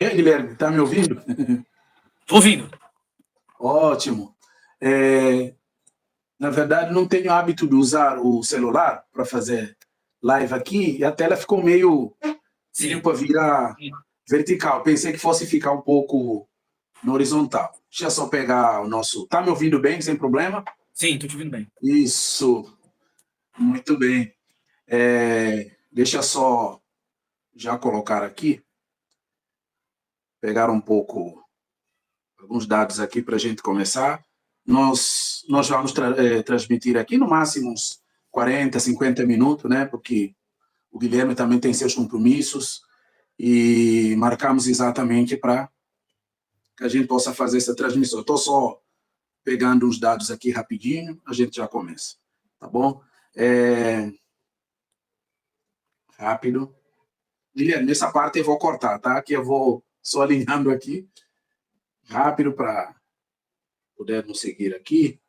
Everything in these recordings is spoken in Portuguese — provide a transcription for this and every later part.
E aí, Guilherme, tá me ouvindo? Tô ouvindo. Ótimo. É, na verdade, não tenho hábito de usar o celular para fazer live aqui e a tela ficou meio para virar vertical. Pensei que fosse ficar um pouco no horizontal. Deixa eu só pegar o nosso. Tá me ouvindo bem, sem problema? Sim, tô te ouvindo bem. Isso, muito bem. Deixa eu só já colocar aqui, pegar um pouco alguns dados aqui para a gente começar. Nós vamos transmitir aqui no máximo uns 40, 50 minutos, né? Porque o Guilherme também tem seus compromissos e marcamos exatamente para que a gente possa fazer essa transmissão. Estou só pegando os dados aqui rapidinho, a gente já começa, tá bom? Rápido. Guilherme, nessa parte eu vou cortar, tá? Que eu vou só alinhando aqui, rápido para podermos seguir aqui.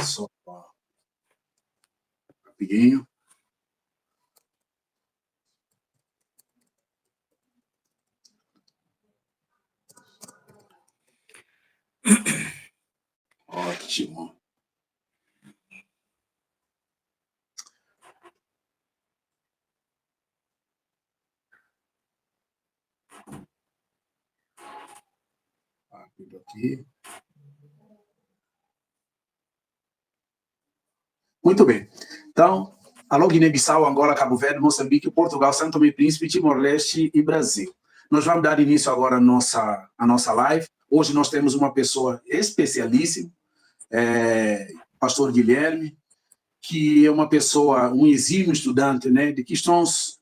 Só rapidinho. Ótimo. Rápido aqui. Muito bem. Então, alô, Guiné-Bissau, Angola, Cabo Verde, Moçambique, Portugal, São Tomé e Príncipe, Timor-Leste e Brasil. Nós vamos dar início agora à nossa live. Hoje nós temos uma pessoa especialíssima, pastor Guilherme, que é uma pessoa, um exímio estudante, né, de questões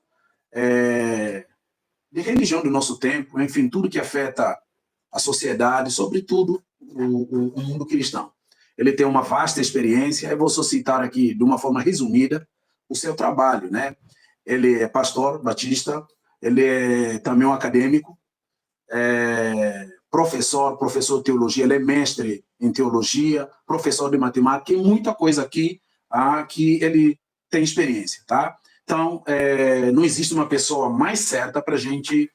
de religião do nosso tempo, enfim, tudo que afeta a sociedade, sobretudo o mundo cristão. Ele tem uma vasta experiência, eu vou só citar aqui, de uma forma resumida, o seu trabalho, né? Ele é pastor batista, ele é também um acadêmico, professor de teologia, ele é mestre em teologia, professor de matemática, e muita coisa aqui que ele tem experiência, tá? Então, não existe uma pessoa mais certa para a gente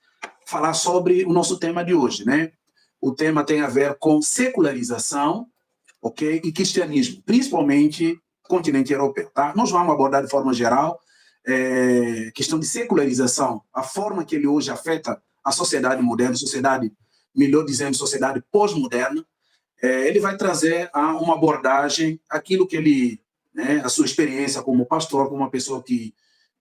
falar sobre o nosso tema de hoje, né? O tema tem a ver com secularização, ok? E cristianismo, principalmente continente europeu, tá? Nós vamos abordar de forma geral questão de secularização, a forma que ele hoje afeta a sociedade moderna, sociedade, melhor dizendo, sociedade pós-moderna. Ele vai trazer uma abordagem, aquilo que ele, né, a sua experiência como pastor, como uma pessoa que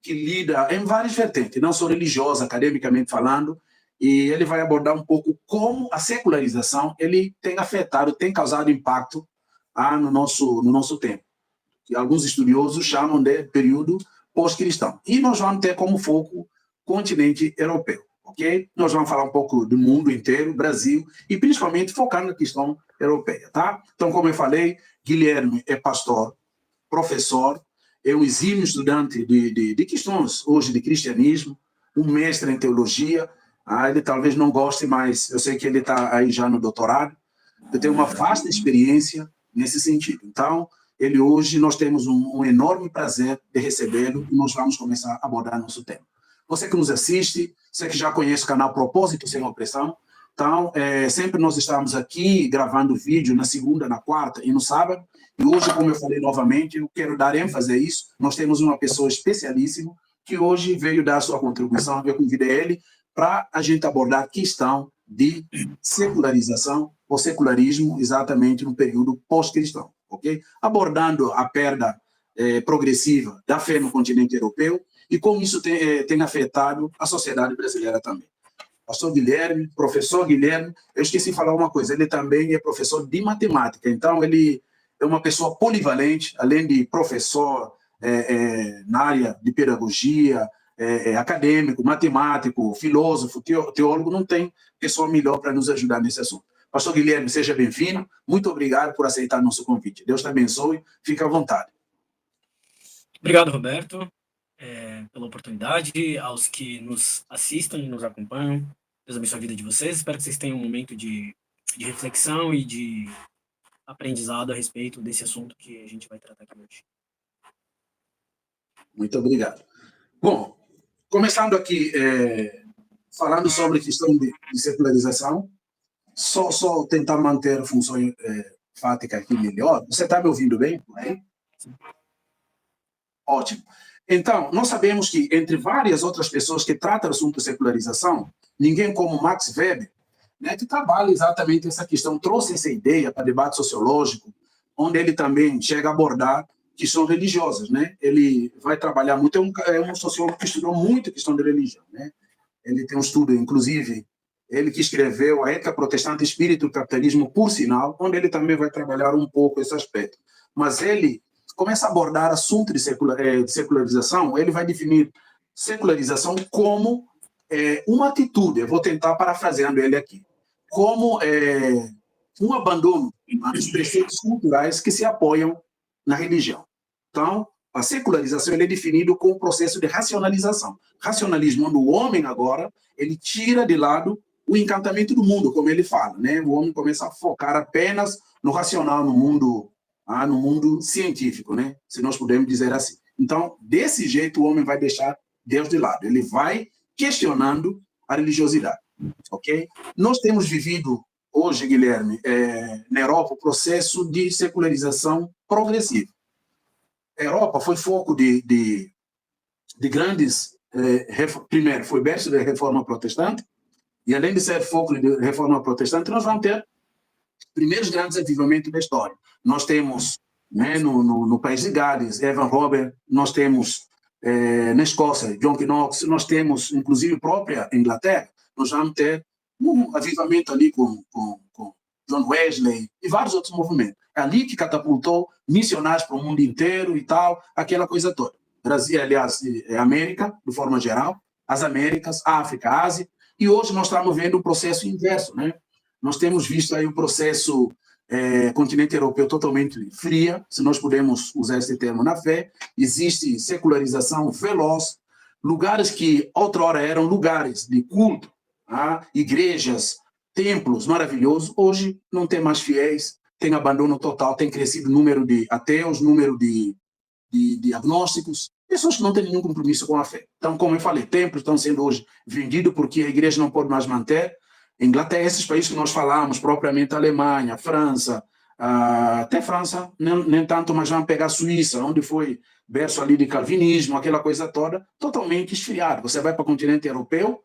lida em várias vertentes, não só religiosa, academicamente falando, e ele vai abordar um pouco como a secularização ele tem afetado, tem causado impacto no nosso tempo. Que alguns estudiosos chamam de período pós-cristão. E nós vamos ter como foco o continente europeu, ok? Nós vamos falar um pouco do mundo inteiro, Brasil, e principalmente focar na questão europeia, tá? Então, como eu falei, Guilherme é pastor, professor, é um exímio estudante de questões hoje de cristianismo, um mestre em teologia. Ele talvez não goste, mas eu sei que ele está aí já no doutorado. Eu tenho uma vasta experiência nesse sentido. Então, ele hoje, nós temos um enorme prazer de recebê-lo e nós vamos começar a abordar nosso tema. Você que nos assiste, você que já conhece o canal Propósito Sem Opressão, então, sempre nós estamos aqui gravando vídeo na segunda, na quarta e no sábado. E hoje, como eu falei novamente, eu quero dar ênfase a isso. Nós temos uma pessoa especialíssima que hoje veio dar a sua contribuição. Eu convidei ele para a gente abordar a questão de secularização ou secularismo exatamente no período pós-cristão, ok? Abordando a perda progressiva da fé no continente europeu e como isso tem afetado a sociedade brasileira também. Pastor Guilherme, professor Guilherme, eu esqueci de falar uma coisa, ele também é professor de matemática, então ele é uma pessoa polivalente, além de professor na área de pedagogia, acadêmico, matemático, filósofo, teólogo, não tem pessoa melhor para nos ajudar nesse assunto. Pastor Guilherme, seja bem-vindo, muito obrigado por aceitar nosso convite. Deus te abençoe, fique à vontade. Obrigado, Roberto, pela oportunidade, aos que nos assistem e nos acompanham. Deus abençoe a vida de vocês. Espero que vocês tenham um momento de reflexão e de aprendizado a respeito desse assunto que a gente vai tratar aqui hoje. Muito obrigado. Bom, começando aqui falando sobre a questão de secularização, só tentar manter a função fática aqui melhor. Você está me ouvindo bem por aí? Ótimo. Então, nós sabemos que, entre várias outras pessoas que tratam do assunto de secularização, ninguém como Max Weber, né, que trabalha exatamente essa questão, trouxe essa ideia para debate sociológico, onde ele também chega a abordar questões religiosas. Né? Ele vai trabalhar muito, é um sociólogo que estudou muito a questão da religião. Né? Ele tem um estudo, inclusive, ele que escreveu A Ética Protestante, Espírito do Capitalismo, por sinal, onde ele também vai trabalhar um pouco esse aspecto. Mas ele começa a abordar assunto de secularização, ele vai definir secularização como uma atitude, eu vou tentar parafraseando ele aqui, como um abandono dos preceitos culturais que se apoiam na religião. Então, a secularização ele é definido como um processo de racionalização. Racionalismo, onde o homem agora ele tira de lado o encantamento do mundo, como ele fala, né? O homem começa a focar apenas no racional, no mundo científico, né? Se nós pudermos dizer assim. Então, desse jeito, o homem vai deixar Deus de lado. Ele vai questionando a religiosidade, ok? Nós temos vivido hoje, Guilherme, na Europa, o processo de secularização progressiva. A Europa foi foco de grandes... primeiro, foi berço da reforma protestante, e além de ser foco de reforma protestante, nós vamos ter primeiros grandes avivamentos da história. Nós temos, né, no país de Gales, Evan Robert, nós temos na Escócia, John Knox, nós temos, inclusive, própria Inglaterra, nós vamos ter um avivamento ali com John Wesley e vários outros movimentos. É ali que catapultou missionários para o mundo inteiro e tal, aquela coisa toda. Brasil, aliás, América, de forma geral, as Américas, África, Ásia, e hoje nós estamos vendo o processo inverso, né? Nós temos visto aí o processo continente europeu totalmente fria, se nós podemos usar esse termo na fé, existe secularização veloz, lugares que outrora eram lugares de culto, igrejas, templos maravilhosos, hoje não tem mais fiéis, tem abandono total, tem crescido o número de ateus, número de agnósticos, pessoas que não têm nenhum compromisso com a fé. Então, como eu falei, templos estão sendo hoje vendidos porque a igreja não pode mais manter. Inglaterra, esses países que nós falamos, propriamente Alemanha, França, até França, nem tanto, mas vamos pegar a Suíça, onde foi berço ali de calvinismo, aquela coisa toda, totalmente esfriado. Você vai para o continente europeu,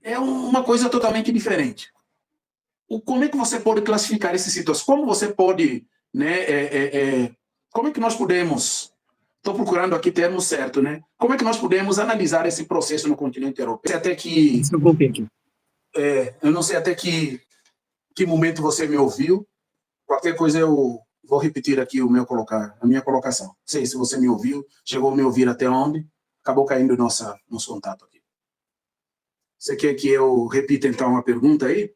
é uma coisa totalmente diferente. Como é que você pode classificar essa situação? Como você pode, né, como é que nós podemos, estou procurando aqui termo certo, né? Como é que nós podemos analisar esse processo no continente europeu? Até que eu não sei até que momento você me ouviu. Qualquer coisa eu vou repetir aqui a minha colocação. Não sei se você me ouviu, chegou a me ouvir até onde, acabou caindo nosso contato aqui. Você quer que eu repita então a pergunta aí?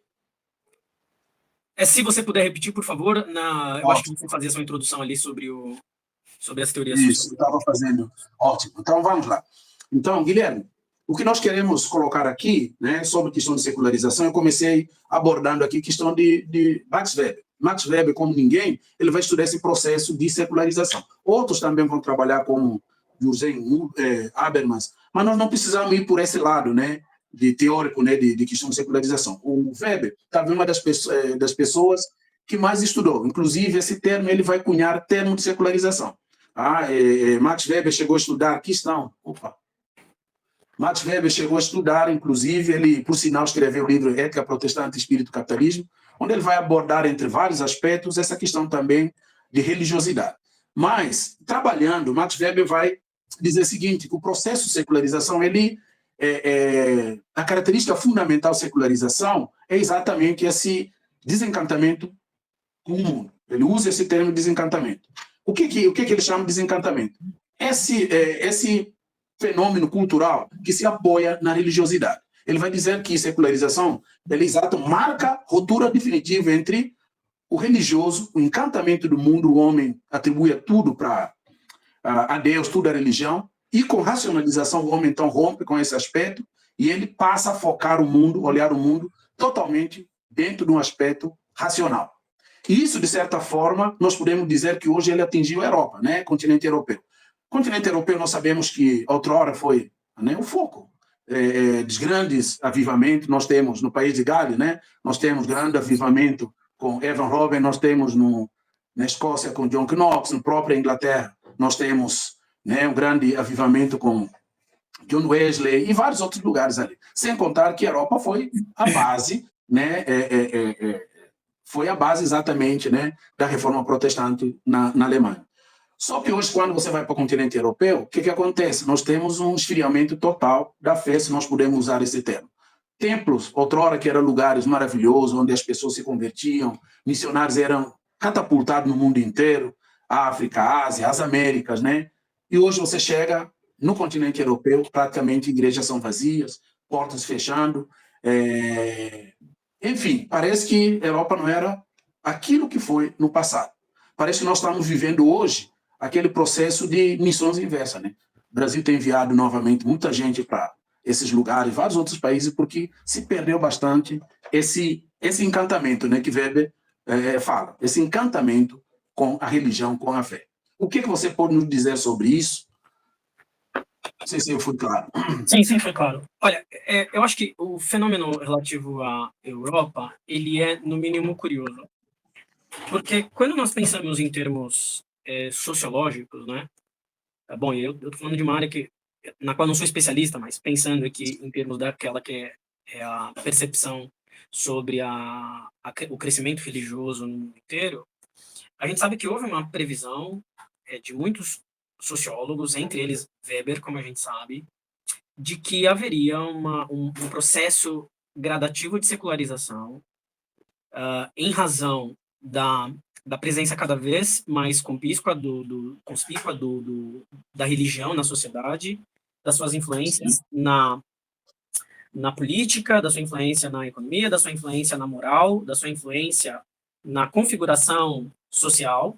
Se você puder repetir, por favor, eu acho que você fazia sua introdução ali sobre as teorias sociais. Isso, eu estava fazendo. Ótimo. Então, vamos lá. Então, Guilherme, o que nós queremos colocar aqui, né, sobre a questão de secularização, eu comecei abordando aqui a questão de Max Weber. Max Weber, como ninguém, ele vai estudar esse processo de secularização. Outros também vão trabalhar como Jürgen Habermas, mas nós não precisamos ir por esse lado, né, de teórico, né, de questão de secularização. O Weber também é uma das pessoas que mais estudou. Inclusive, esse termo ele vai cunhar termo de secularização. Max Weber chegou a estudar, aqui estão, Max Weber chegou a estudar, inclusive, ele, por sinal, escreveu o livro Ética Protestante e Espírito do Capitalismo, onde ele vai abordar, entre vários aspectos, essa questão também de religiosidade. Mas, trabalhando, Max Weber vai dizer o seguinte, que o processo de secularização, a característica fundamental da secularização é exatamente esse desencantamento com o mundo. Ele usa esse termo desencantamento. O que ele chama de desencantamento? Esse fenômeno cultural que se apoia na religiosidade. Ele vai dizer que secularização, marca ruptura definitiva entre o religioso, o encantamento do mundo, o homem atribui tudo a Deus, tudo a religião, e com racionalização o homem então rompe com esse aspecto e ele passa a focar o mundo, olhar o mundo totalmente dentro de um aspecto racional. E isso, de certa forma, nós podemos dizer que hoje ele atingiu a Europa, né? Continente europeu. O continente europeu, nós sabemos que outrora foi, né, o foco dos grandes avivamentos, nós temos no país de Gales, né? Nós temos grande avivamento com Evan Rowan, nós temos na Escócia com John Knox, na própria Inglaterra, nós temos, né, um grande avivamento com John Wesley e vários outros lugares ali. Sem contar que a Europa foi a base, né, foi a base exatamente, né, da reforma protestante na Alemanha. Só que hoje, quando você vai para o continente europeu, o que acontece? Nós temos um esfriamento total da fé, se nós podemos usar esse termo. Templos, outrora que eram lugares maravilhosos, onde as pessoas se convertiam, missionários eram catapultados no mundo inteiro, África, Ásia, as Américas, né? E hoje você chega no continente europeu, praticamente igrejas são vazias, portas fechando. Enfim, parece que a Europa não era aquilo que foi no passado. Parece que nós estamos vivendo hoje aquele processo de missões inversa, né? O Brasil tem enviado novamente muita gente para esses lugares, vários outros países, porque se perdeu bastante esse encantamento, né, que Weber fala, esse encantamento com a religião, com a fé. O que você pode nos dizer sobre isso? Não sei se eu fui claro. Sim, foi claro. Olha, eu acho que o fenômeno relativo à Europa, ele é, no mínimo, curioso. Porque quando nós pensamos em termos sociológicos, né? Bom, eu estou falando de uma área na qual não sou especialista, mas pensando aqui em termos daquela que é a percepção sobre o crescimento religioso no mundo inteiro, a gente sabe que houve uma previsão de muitos sociólogos, entre eles Weber, como a gente sabe, de que haveria um processo gradativo de secularização em razão da presença cada vez mais conspícua da religião na sociedade, das suas influências na política, da sua influência na economia, da sua influência na moral, da sua influência na configuração social,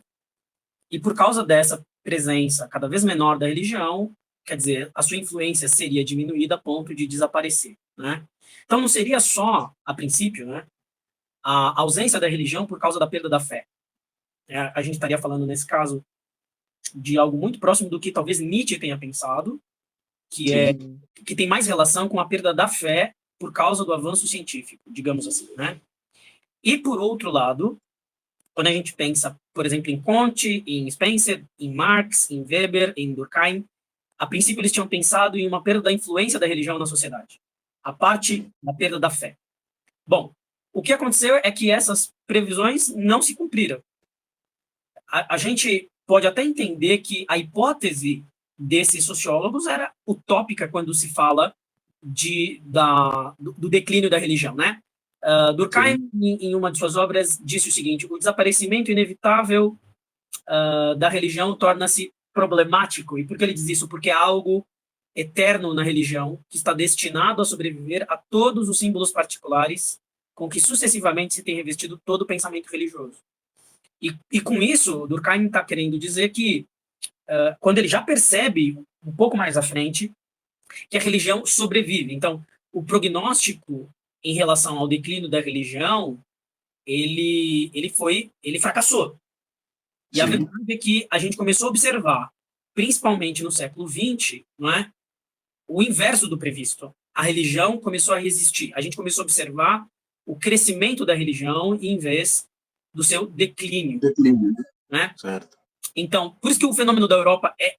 e por causa dessa presença cada vez menor da religião, quer dizer, a sua influência seria diminuída a ponto de desaparecer, né? Então não seria só, a princípio, né, a ausência da religião por causa da perda da fé. A gente estaria falando, nesse caso, de algo muito próximo do que talvez Nietzsche tenha pensado, que tem mais relação com a perda da fé por causa do avanço científico, digamos assim, né? E, por outro lado, quando a gente pensa, por exemplo, em Comte, em Spencer, em Marx, em Weber, em Durkheim, a princípio eles tinham pensado em uma perda da influência da religião na sociedade, a parte da perda da fé. Bom, o que aconteceu é que essas previsões não se cumpriram. A gente pode até entender que a hipótese desses sociólogos era utópica quando se fala do declínio da religião, né? Durkheim, em uma de suas obras, disse o seguinte: o desaparecimento inevitável da religião torna-se problemático. E por que ele diz isso? Porque é algo eterno na religião, que está destinado a sobreviver a todos os símbolos particulares com que sucessivamente se tem revestido todo o pensamento religioso. E com isso, Durkheim está querendo dizer que, quando ele já percebe, um pouco mais à frente, que a religião sobrevive. Então, o prognóstico em relação ao declínio da religião, ele fracassou. E a verdade é que a gente começou a observar, principalmente no século XX, não é, o inverso do previsto. A religião começou a resistir. A gente começou a observar o crescimento da religião em vez do seu declínio. Né? Certo. Então, por isso que o fenômeno da Europa é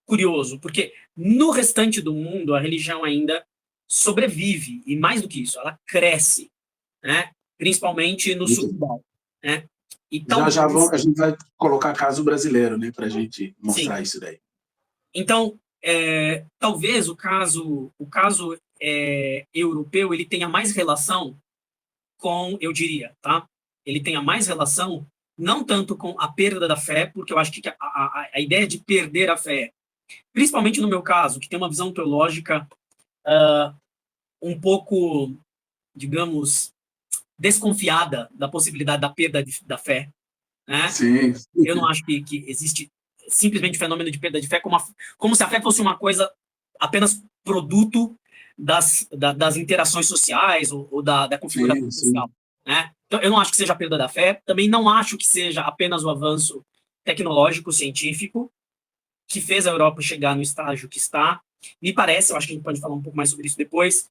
curioso, porque no restante do mundo a religião ainda sobrevive, e mais do que isso, ela cresce, né? Principalmente no sul, né? Então, a gente vai colocar caso brasileiro, né, para a gente mostrar isso daí. Então, talvez o caso europeu ele tenha mais relação com, eu diria, tá? Ele tenha mais relação não tanto com a perda da fé, porque eu acho que a ideia de perder a fé, principalmente no meu caso, que tem uma visão teológica um pouco, digamos, desconfiada da possibilidade da perda da fé, né? Sim. Eu não acho que existe simplesmente o fenômeno de perda de fé como se a fé fosse uma coisa apenas produto das interações sociais ou da configuração social, né? Então, eu não acho que seja a perda da fé, também não acho que seja apenas o avanço tecnológico, científico, que fez a Europa chegar no estágio que está. Me parece, eu acho que a gente pode falar um pouco mais sobre isso depois,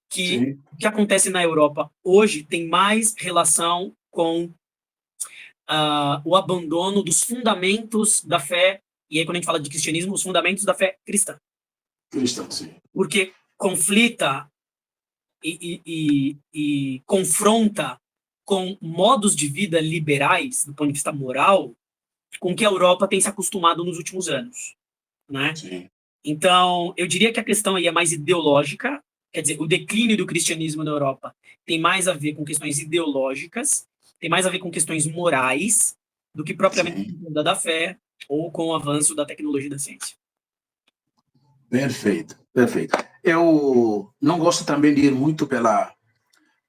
que Sim, o que acontece na Europa hoje tem mais relação com o abandono dos fundamentos da fé, e aí quando a gente fala de cristianismo, os fundamentos da fé cristã. cristão, sim. Porque conflita e confronta com modos de vida liberais, do ponto de vista moral, com que a Europa tem se acostumado nos últimos anos, né? Sim. Então, eu diria que a questão aí é mais ideológica, quer dizer, o declínio do cristianismo na Europa tem mais a ver com questões ideológicas, tem mais a ver com questões morais, do que propriamente Sim. com a da fé ou com o avanço da tecnologia e da ciência. Perfeito, perfeito. Eu não gosto também de ir muito pela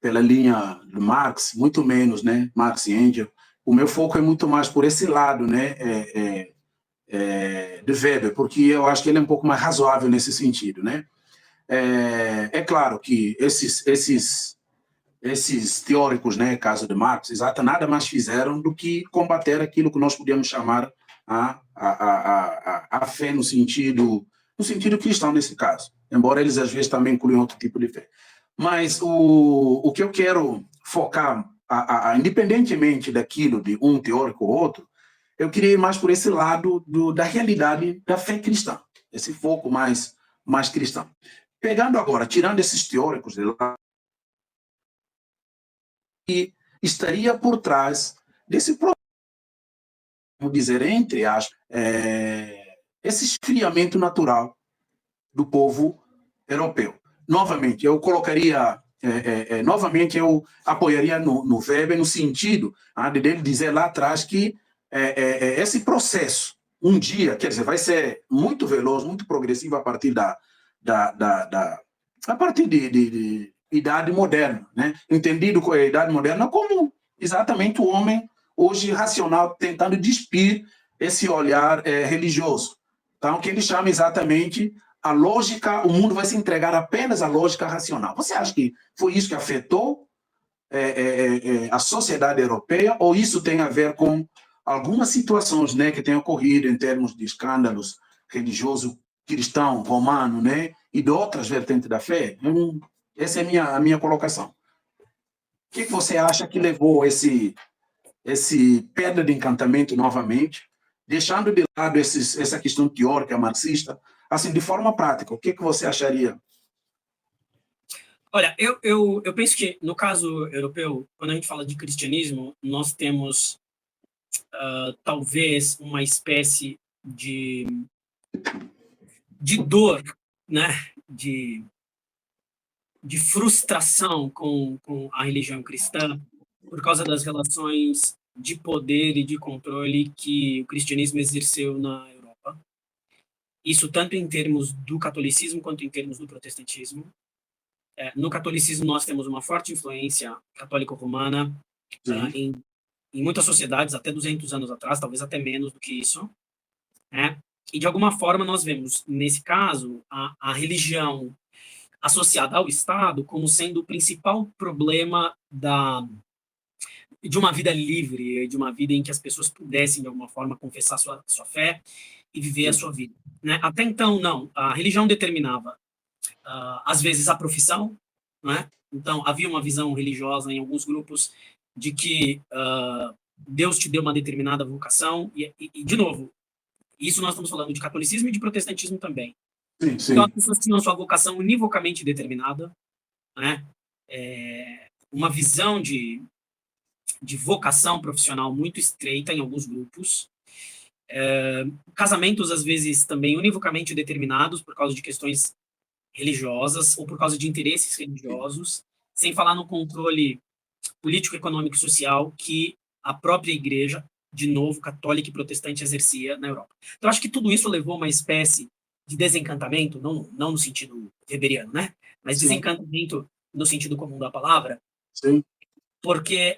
linha do Marx, muito menos, né? Marx e Engels. O meu foco é muito mais por esse lado, né? De Weber, porque eu acho que ele é um pouco mais razoável nesse sentido, né? É claro que esses teóricos, né, caso de Marx, exato, nada mais fizeram do que combater aquilo que nós podíamos chamar a fé no sentido cristão nesse caso, embora eles às vezes também incluam outro tipo de fé. Mas o que eu quero focar, independentemente daquilo de um teórico ou outro, eu queria ir mais por esse lado da realidade da fé cristã, esse foco mais cristão. Pegando agora, tirando esses teóricos de lá, que estaria por trás desse, vamos dizer, entre aspas, esse esfriamento natural do povo europeu. Novamente, eu colocaria, novamente eu apoiaria no Weber no sentido de ele dizer lá atrás que esse processo, um dia, quer dizer, vai ser muito veloz, muito progressivo a partir a partir de idade moderna, né? Entendido com a idade moderna como exatamente o homem hoje racional tentando despir esse olhar religioso. Então, que ele chama exatamente a lógica, o mundo vai se entregar apenas à lógica racional. Você acha que foi isso que afetou a sociedade europeia, ou isso tem a ver com algumas situações, né, que têm ocorrido em termos de escândalos religioso cristão, romano, né, e de outras vertentes da fé? Essa é a minha colocação. O que você acha que levou esse pedra de encantamento novamente, deixando de lado essa questão teórica marxista, assim, de forma prática, o que você acharia? Olha, eu penso que, no caso europeu, quando a gente fala de cristianismo, nós temos talvez uma espécie de dor, né? De frustração com a religião cristã por causa das relações de poder e de controle que o cristianismo exerceu na Europa. Isso tanto em termos do catolicismo quanto em termos do protestantismo. No catolicismo, nós temos uma forte influência católico-romana em muitas sociedades, até 200 anos atrás, talvez até menos do que isso. Né? E, de alguma forma, nós vemos, nesse caso, a religião associada ao Estado como sendo o principal problema de uma vida livre, de uma vida em que as pessoas pudessem, de alguma forma, confessar sua fé e viver a sua vida. Né? Até então, não. A religião determinava, às vezes, a profissão. Né? Então, havia uma visão religiosa em alguns grupos de que Deus te deu uma determinada vocação. E, de novo, isso nós estamos falando de catolicismo e de protestantismo também. Sim, Então, as sim. pessoas tinham sua vocação univocamente determinada, né? Uma visão de vocação profissional muito estreita em alguns grupos. Casamentos, às vezes, também univocamente determinados por causa de questões religiosas ou por causa de interesses religiosos, sem falar no controle político, econômico e social que a própria igreja, de novo, católica e protestante, exercia na Europa. Então, acho que tudo isso levou a uma espécie de desencantamento, não no sentido weberiano, né? Mas Sim, desencantamento no sentido comum da palavra, sim. porque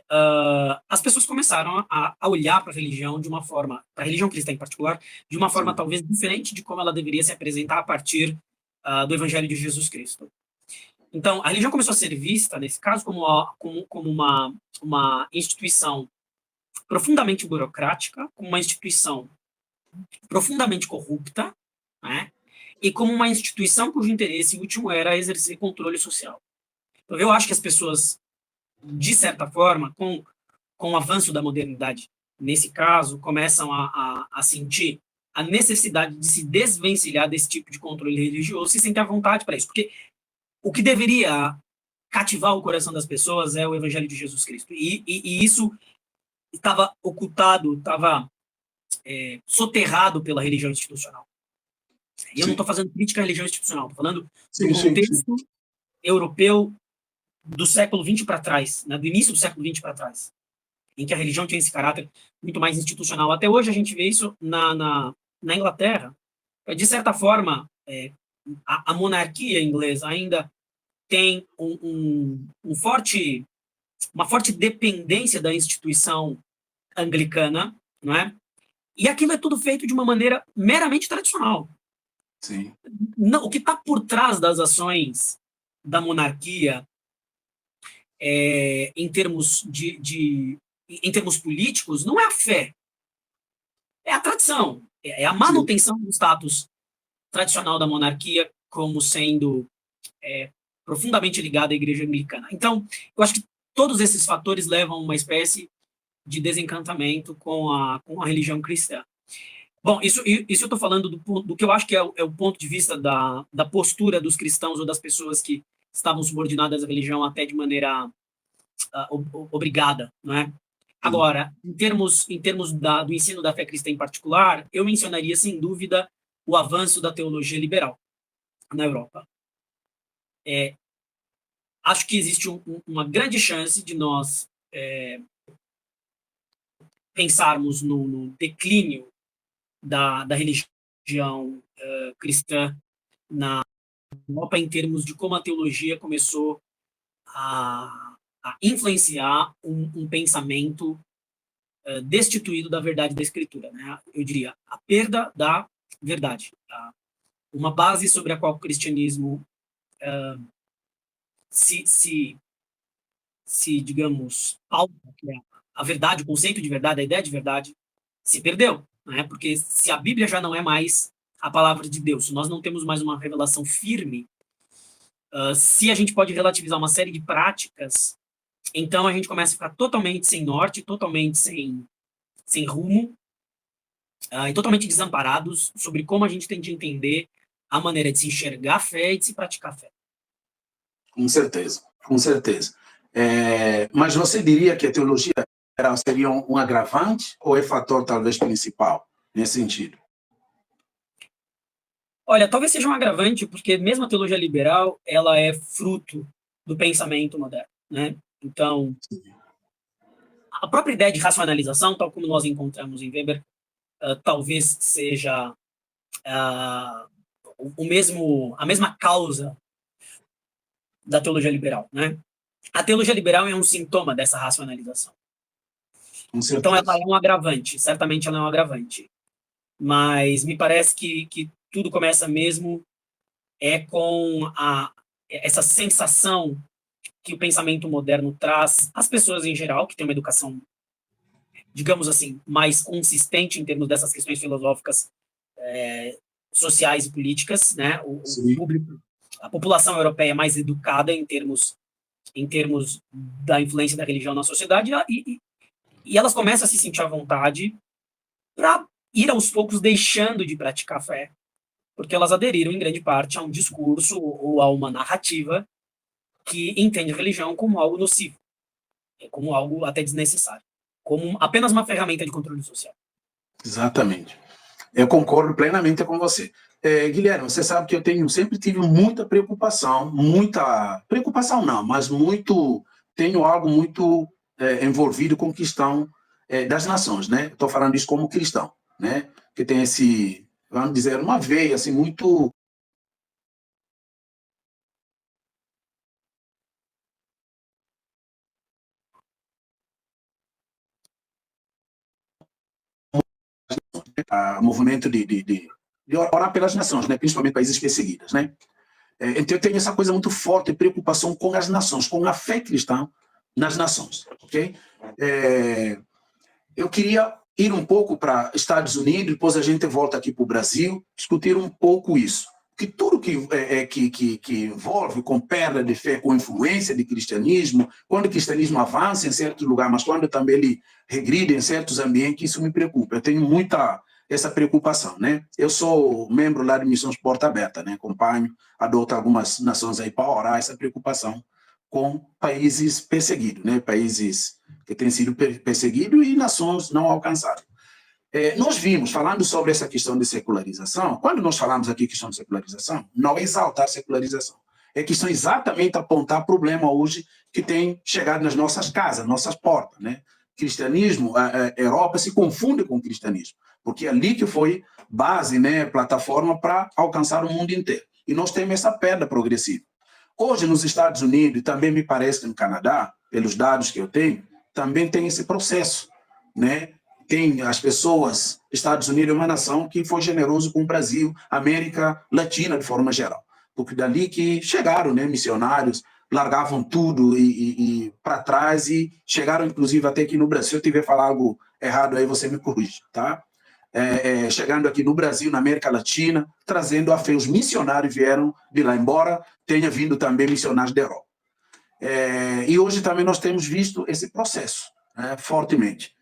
as pessoas começaram a olhar para a religião de uma forma, para a religião cristã em particular, de uma forma Sim. talvez diferente de como ela deveria se apresentar a partir do Evangelho de Jesus Cristo. Então, a religião começou a ser vista, nesse caso, como uma instituição profundamente burocrática, como uma instituição profundamente corrupta, né? E como uma instituição cujo interesse último era exercer controle social. Então, eu acho que as pessoas, de certa forma, com o avanço da modernidade, nesse caso, começam a sentir a necessidade de se desvencilhar desse tipo de controle religioso, se sentem à vontade para isso. Porque o que deveria cativar o coração das pessoas é o Evangelho de Jesus Cristo. E isso estava ocultado, estava soterrado pela religião institucional. E eu não estou fazendo crítica à religião institucional, estou falando do contexto europeu do século XX para trás, né, do início do século XX para trás, em que a religião tinha esse caráter muito mais institucional. Até hoje a gente vê isso na Inglaterra. De certa forma, a monarquia inglesa ainda tem uma forte dependência da instituição anglicana, não é? E aquilo é tudo feito de uma maneira meramente tradicional. Sim. Não, o que está por trás das ações da monarquia, em termos em termos políticos, não é a fé, é a tradição, é a manutenção do status tradicional da monarquia como sendo profundamente ligada à igreja anglicana. Então, eu acho que todos esses fatores levam a uma espécie de desencantamento com a religião cristã. Bom, isso eu estou falando do que eu acho que é o ponto de vista da postura dos cristãos ou das pessoas que estavam subordinadas à religião até de maneira obrigada, não é? Agora, em termos do ensino da fé cristã em particular, eu mencionaria, sem dúvida, o avanço da teologia liberal na Europa. Acho que existe uma grande chance de nós pensarmos no declínio da religião cristã na Europa em termos de como a teologia começou a influenciar um pensamento destituído da verdade da Escritura, né? Eu diria, a perda da verdade. Tá? Uma base sobre a qual o cristianismo digamos, pauta, que é a verdade, o conceito de verdade, a ideia de verdade, se perdeu. Né? Porque se a Bíblia já não é mais a palavra de Deus, se nós não temos mais uma revelação firme, se a gente pode relativizar uma série de práticas, então a gente começa a ficar totalmente sem norte, totalmente sem rumo, e totalmente desamparados sobre como a gente tem de entender a maneira de se enxergar a fé e de se praticar a fé. Com certeza, com certeza. Mas você diria que a teologia seria um agravante ou é fator talvez principal nesse sentido? Olha, talvez seja um agravante, porque mesmo a teologia liberal, ela é fruto do pensamento moderno, né? Então, a própria ideia de racionalização, tal como nós encontramos em Weber, talvez seja a mesma causa da teologia liberal, né? A teologia liberal é um sintoma dessa racionalização. Então, ela é um agravante, certamente ela é um agravante. Mas me parece que tudo começa mesmo com essa sensação que o pensamento moderno traz às pessoas em geral, que têm uma educação, digamos assim, mais consistente em termos dessas questões filosóficas, sociais e políticas, né? O público, a população europeia é mais educada em termos da influência da religião na sociedade, e elas começam a se sentir à vontade para ir aos poucos deixando de praticar a fé, porque elas aderiram em grande parte a um discurso ou a uma narrativa que entende a religião como algo nocivo, como algo até desnecessário, como apenas uma ferramenta de controle social. Exatamente. Eu concordo plenamente com você. Guilherme, você sabe que eu sempre tive muita preocupação não, mas tenho algo muito envolvido com a questão das nações, né? Estou falando isso como cristão, né? Que tem vamos dizer, uma veia assim muito movimento de orar pelas nações, né? Principalmente países perseguidos, né? Então eu tenho essa coisa muito forte de preocupação com as nações, com a fé cristã nas nações, ok? Eu queria ir um pouco para Estados Unidos, depois a gente volta aqui para o Brasil, discutir um pouco isso. Que tudo que envolve com perda de fé, com influência de cristianismo, quando o cristianismo avança em certos lugares, mas quando também ele regride em certos ambientes, isso me preocupa. Eu tenho muita essa preocupação, né? Eu sou membro lá de Missões Porta Aberta, né? Acompanho, adoto algumas nações aí para orar essa preocupação com países perseguidos, né? Países que têm sido perseguidos e nações não alcançadas. Nós vimos, falando sobre essa questão de secularização, quando nós falamos aqui questão de secularização, não é exaltar a secularização, é questão exatamente apontar problema hoje que tem chegado nas nossas casas, nossas portas, né? Cristianismo, a Europa se confunde com o cristianismo, porque é ali que foi base, né, plataforma para alcançar o mundo inteiro. E nós temos essa perda progressiva. Hoje, nos Estados Unidos, e também me parece que no Canadá, pelos dados que eu tenho, também tem esse processo, né? Tem as pessoas, Estados Unidos é uma nação que foi generoso com o Brasil, América Latina de forma geral, porque dali que chegaram, né, missionários, largavam tudo e para trás e chegaram inclusive até aqui no Brasil. Se eu tiver falar algo errado aí, você me corrige, tá? Chegando aqui no Brasil, na América Latina, trazendo a fé. Os missionários vieram de lá, embora tenha vindo também missionários da Europa. E hoje também nós temos visto esse processo, né, fortemente.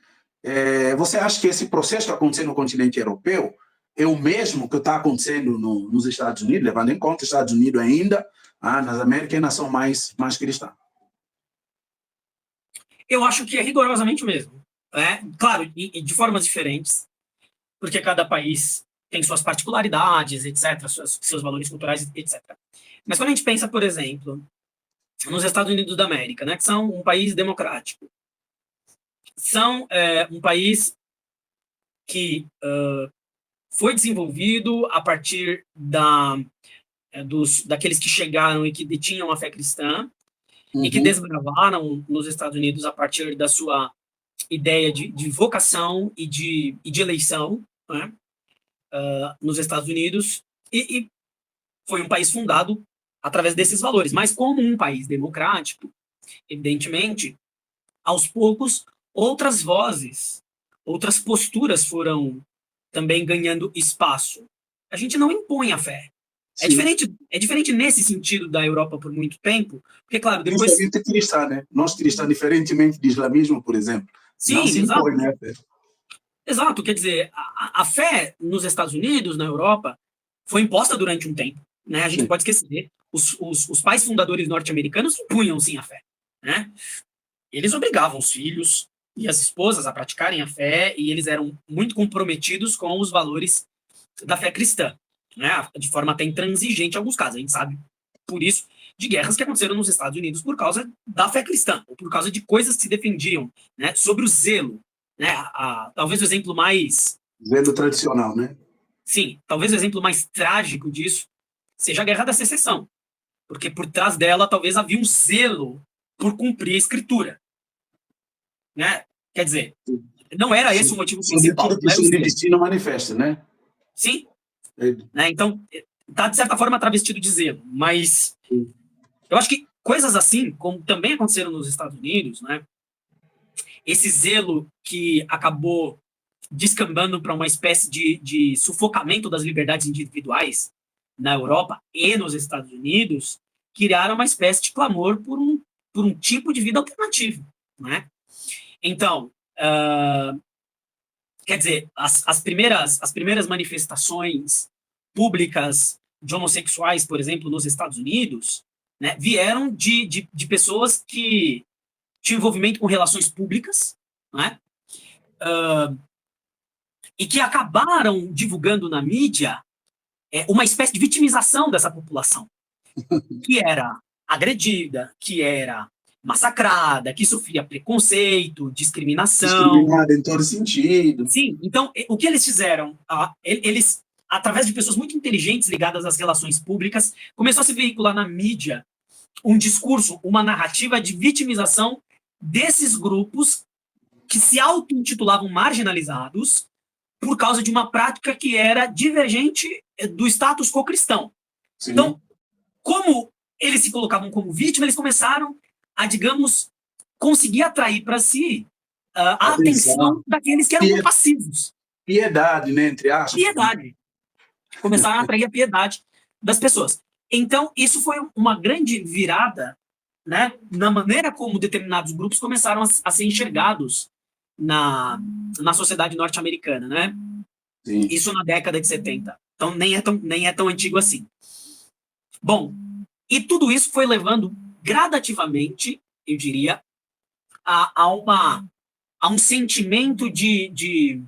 Você acha que esse processo que está acontecendo no continente europeu é o mesmo que está acontecendo nos Estados Unidos, levando em conta os Estados Unidos ainda, nas Américas, é a nação mais cristã? Eu acho que é rigorosamente o mesmo. Claro, e de formas diferentes, porque cada país tem suas particularidades, etc., seus valores culturais, etc. Mas quando a gente pensa, por exemplo, nos Estados Unidos da América, né, que são um país democrático, são um país que foi desenvolvido a partir daqueles que chegaram e que detinham a fé cristã, e que desbravaram nos Estados Unidos a partir da sua ideia de vocação e de eleição, né, nos Estados Unidos, e foi um país fundado através desses valores. Mas como um país democrático, evidentemente, aos poucos, outras vozes, outras posturas foram também ganhando espaço. A gente não impõe a fé. É diferente nesse sentido da Europa por muito tempo, porque, claro, depois... Principalmente cristã, né? Nós cristãos, diferentemente do islamismo, por exemplo, Sim, não se impõe, né? Exato, quer dizer, a fé nos Estados Unidos, na Europa, foi imposta durante um tempo, né? A gente pode esquecer. Os pais fundadores norte-americanos impunham, sim, a fé, né? Eles obrigavam os filhos e as esposas a praticarem a fé, e eles eram muito comprometidos com os valores da fé cristã, né? De forma até intransigente em alguns casos. A gente sabe, por isso, de guerras que aconteceram nos Estados Unidos por causa da fé cristã, ou por causa de coisas que se defendiam, né? Sobre o zelo, né? Talvez o exemplo mais... Zelo tradicional, né? Sim, talvez o exemplo mais trágico disso seja a Guerra da Secessão, porque por trás dela talvez havia um zelo por cumprir a escritura, né? Quer dizer, não era esse o motivo principal. Sobretudo que o seu destino manifesta, né? Sim. Né? Então, está de certa forma travestido de zelo, mas eu acho que coisas assim, como também aconteceram nos Estados Unidos, né? Esse zelo que acabou descambando para uma espécie de sufocamento das liberdades individuais na Europa e nos Estados Unidos, criaram uma espécie de clamor por um tipo de vida alternativo, né? Então, quer dizer, as primeiras manifestações públicas de homossexuais, por exemplo, nos Estados Unidos, né, vieram de pessoas que tinham envolvimento com relações públicas, né, e que acabaram divulgando na mídia uma espécie de vitimização dessa população, que era agredida, que era massacrada, que sofria preconceito, discriminação. Discriminada em todo sentido. Sim, então, o que eles fizeram? Eles, através de pessoas muito inteligentes ligadas às relações públicas, começou a se veicular na mídia um discurso, uma narrativa de vitimização desses grupos que se auto-intitulavam marginalizados por causa de uma prática que era divergente do status quo cristão. Sim. Então, como eles se colocavam como vítima, eles começaram a, digamos, conseguir atrair para si a atenção daqueles que eram passivos. Piedade, né, entre aspas. Piedade. Começaram a atrair a piedade das pessoas. Então, isso foi uma grande virada, né, na maneira como determinados grupos começaram a ser enxergados na sociedade norte-americana, né? Sim. Isso na década de 70. Então, nem é tão antigo assim. Bom, e tudo isso foi levando gradativamente, eu diria, a um sentimento de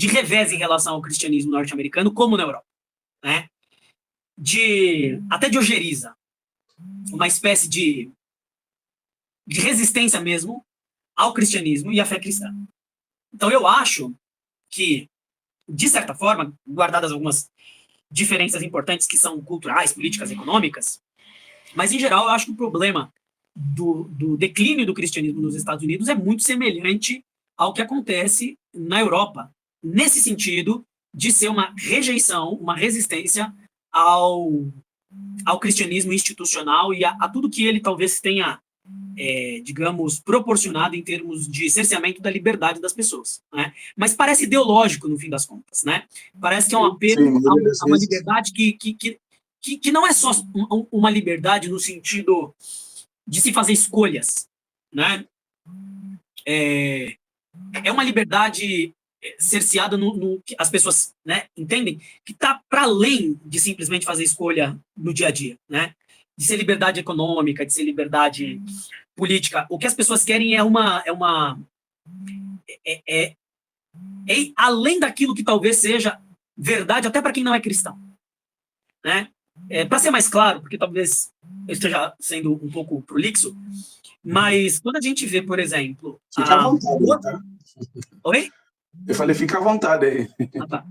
revés em relação ao cristianismo norte-americano, como na Europa, né? Até de ojeriza, uma espécie de resistência mesmo ao cristianismo e à fé cristã. Então eu acho que, de certa forma, guardadas algumas diferenças importantes que são culturais, políticas, econômicas, mas em geral eu acho que o problema do declínio do cristianismo nos Estados Unidos é muito semelhante ao que acontece na Europa, nesse sentido de ser uma rejeição, uma resistência ao cristianismo institucional e a tudo que ele talvez tenha, digamos, proporcionado em termos de cerceamento da liberdade das pessoas, né? Mas parece ideológico, no fim das contas, né? Parece que é um apelo a uma liberdade que não é só uma liberdade no sentido de se fazer escolhas, né? É uma liberdade cerceada no que as pessoas, né, entendem que está para além de simplesmente fazer escolha no dia a dia, né? De ser liberdade econômica, de ser liberdade política. O que as pessoas querem é além daquilo que talvez seja verdade até para quem não é cristão, né? Para ser mais claro, porque talvez eu esteja sendo um pouco prolixo, mas quando a gente vê, por exemplo... Fica à vontade, tá? Oi? Eu falei, fica à vontade aí. Tá.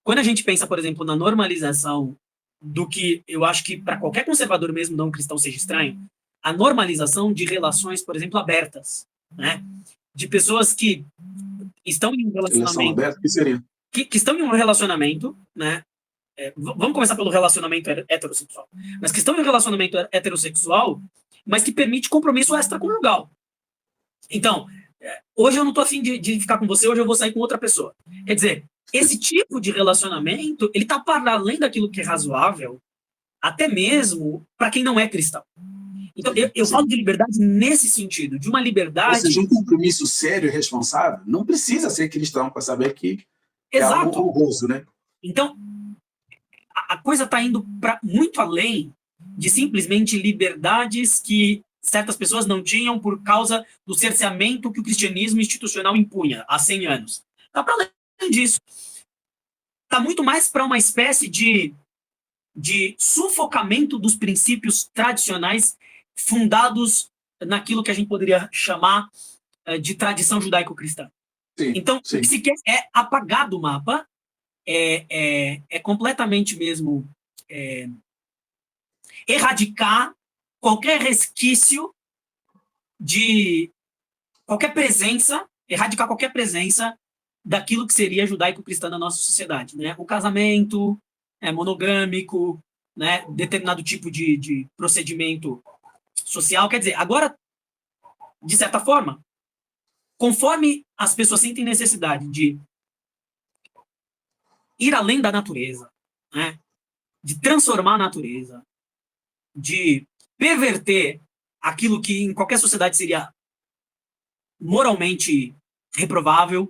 Quando a gente pensa, por exemplo, na normalização do que eu acho que para qualquer conservador mesmo não cristão seja estranho, a normalização de relações, por exemplo, abertas, né? De pessoas que estão em um relacionamento... Aberta, que seria? Que estão em um relacionamento, né? Vamos começar pelo relacionamento heterossexual. Mas que estão em um relacionamento heterossexual, mas que permite compromisso extraconjugal. Então, hoje eu não estou afim de ficar com você, hoje eu vou sair com outra pessoa. Quer dizer, esse tipo de relacionamento, ele está para além daquilo que é razoável, até mesmo para quem não é cristão. Então, eu falo de liberdade nesse sentido, de uma liberdade... Ou seja, um compromisso sério e responsável não precisa ser cristão para saber que é algo honroso, né? Então, a coisa está indo para muito além de simplesmente liberdades que certas pessoas não tinham por causa do cerceamento que o cristianismo institucional impunha há 100 anos. Está para além disso. Está muito mais para uma espécie de sufocamento dos princípios tradicionais fundados naquilo que a gente poderia chamar de tradição judaico-cristã. Então, o que se quer é apagar do mapa, é completamente mesmo erradicar qualquer resquício de qualquer presença, erradicar qualquer presença daquilo que seria judaico-cristã na nossa sociedade, né? O casamento monogâmico, né? Determinado tipo de procedimento social. Quer dizer, agora, de certa forma, conforme as pessoas sentem necessidade de ir além da natureza, né? De transformar a natureza, de perverter aquilo que em qualquer sociedade seria moralmente reprovável,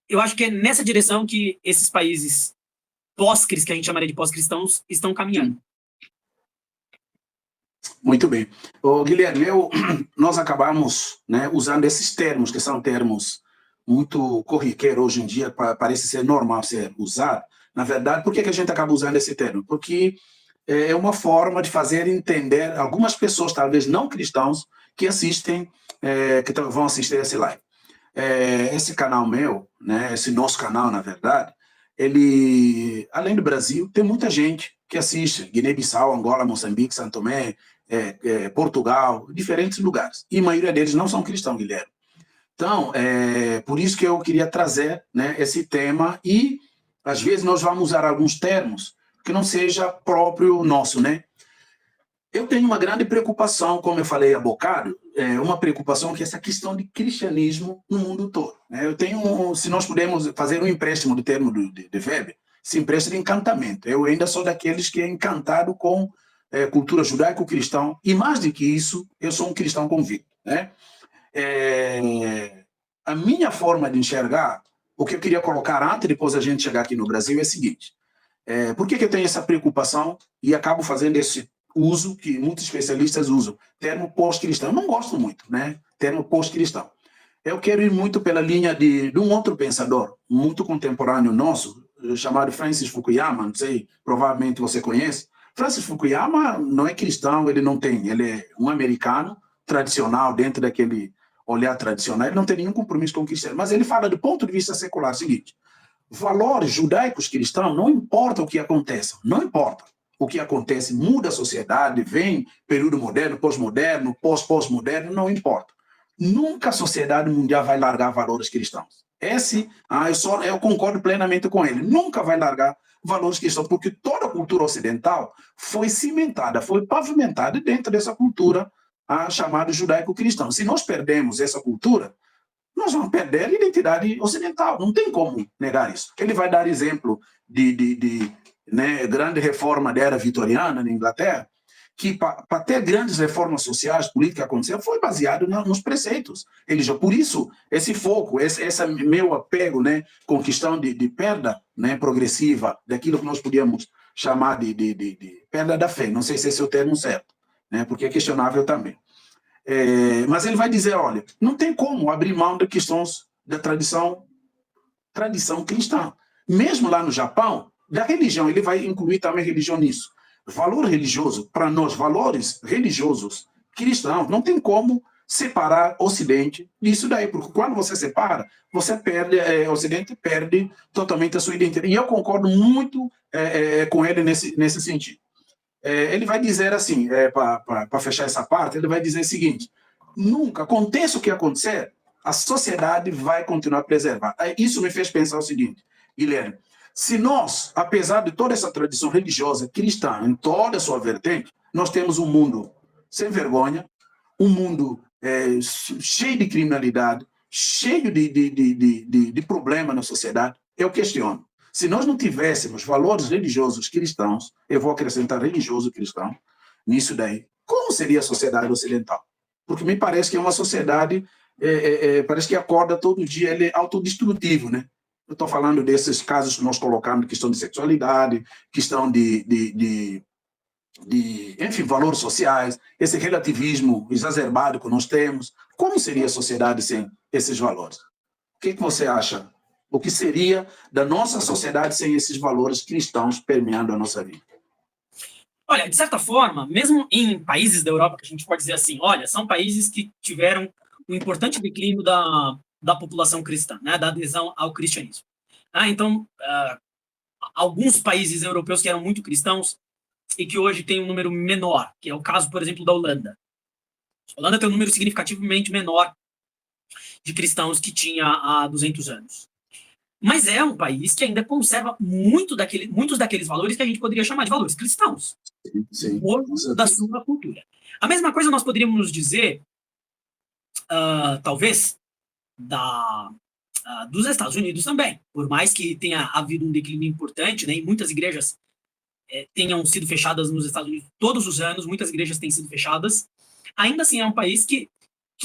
eu acho que é nessa direção que esses países que a gente chamaria de pós-cristãos, estão caminhando. Muito bem. Guilherme, nós acabamos, né, usando esses termos, que são termos muito corriqueiros hoje em dia, parece ser normal ser usado. Na verdade, por que a gente acaba usando esse termo? Porque é uma forma de fazer entender algumas pessoas, talvez não cristãos, que assistem, que vão assistir esse live. Esse canal meu, né, esse nosso canal, na verdade, ele, além do Brasil, tem muita gente que assiste, Guiné-Bissau, Angola, Moçambique, São Tomé, Portugal, diferentes lugares. E a maioria deles não são cristãos, Guilherme. Então, por isso que eu queria trazer, né, esse tema e, às vezes, nós vamos usar alguns termos que não seja próprio nosso, né? Eu tenho uma grande preocupação, como eu falei há bocado, uma preocupação que é essa questão de cristianismo no mundo todo. Né? Eu tenho, se nós pudermos fazer um empréstimo do termo de Weber, se empresta de encantamento. Eu ainda sou daqueles que é encantado com cultura judaico-cristã, e mais do que isso, eu sou um cristão convicto. Né? A minha forma de enxergar, o que eu queria colocar antes, depois a gente chegar aqui no Brasil, é o seguinte. Por que eu tenho essa preocupação e acabo fazendo esse uso que muitos especialistas usam? Termo pós-cristão. Eu não gosto muito, né? Termo pós-cristão. Eu quero ir muito pela linha de um outro pensador, muito contemporâneo nosso, chamado Francis Fukuyama, não sei, provavelmente você conhece. Francis Fukuyama não é cristão, ele é um americano tradicional, dentro daquele olhar tradicional, ele não tem nenhum compromisso com o cristiano, mas ele fala do ponto de vista secular o seguinte: valores judaicos cristãos, não importa o que aconteça, não importa o que acontece, muda a sociedade, vem período moderno, pós-moderno, pós-pós-moderno, não importa. Nunca a sociedade mundial vai largar valores cristãos. Eu concordo plenamente com ele. Nunca vai largar valores cristãos, porque toda a cultura ocidental foi cimentada, foi pavimentada dentro dessa cultura chamada judaico-cristã. Se nós perdemos essa cultura, nós vamos perder a identidade ocidental. Não tem como negar isso. Ele vai dar exemplo de grande reforma da era vitoriana na Inglaterra, que para ter grandes reformas sociais, políticas aconteceram, foi baseado nos preceitos religiosos. Por isso, esse foco, esse meu apego, né, com questão de perda, né, progressiva daquilo que nós podíamos chamar de perda da fé. Não sei se esse é o termo certo, né, porque é questionável também. Mas ele vai dizer, olha, não tem como abrir mão de questões da tradição cristã. Mesmo lá no Japão, da religião, ele vai incluir também religião nisso. Valor religioso, para nós, valores religiosos cristãos, não tem como separar o Ocidente disso daí, porque quando você separa, você perde, o Ocidente perde totalmente a sua identidade. E eu concordo muito com ele nesse sentido. Ele vai dizer assim, para fechar essa parte, ele vai dizer o seguinte: nunca, aconteça o que acontecer, a sociedade vai continuar a preservar. Isso me fez pensar o seguinte, Guilherme: se nós, apesar de toda essa tradição religiosa cristã, em toda a sua vertente, nós temos um mundo sem vergonha, um mundo cheio de criminalidade, cheio de problema na sociedade, eu questiono. Se nós não tivéssemos valores religiosos cristãos, eu vou acrescentar religioso cristão, nisso daí, como seria a sociedade ocidental? Porque me parece que é uma sociedade, parece que acorda todo dia, ele é autodestrutivo, né? Eu estou falando desses casos que nós colocamos, questão de sexualidade, questão enfim, valores sociais, esse relativismo exacerbado que nós temos. Como seria a sociedade sem esses valores? O que você acha? O que seria da nossa sociedade sem esses valores cristãos permeando a nossa vida? Olha, de certa forma, mesmo em países da Europa, que a gente pode dizer assim, olha, são países que tiveram um importante declínio da população cristã, né, da adesão ao cristianismo. Então, alguns países europeus que eram muito cristãos e que hoje têm um número menor, que é o caso, por exemplo, da Holanda. A Holanda tem um número significativamente menor de cristãos que tinha há 200 anos. Mas é um país que ainda conserva muitos daqueles valores que a gente poderia chamar de valores cristãos. Sim, da sua cultura. A mesma coisa nós poderíamos dizer, talvez, dos Estados Unidos também. Por mais que tenha havido um declínio importante, né, e muitas igrejas tenham sido fechadas nos Estados Unidos todos os anos, muitas igrejas têm sido fechadas, ainda assim é um país que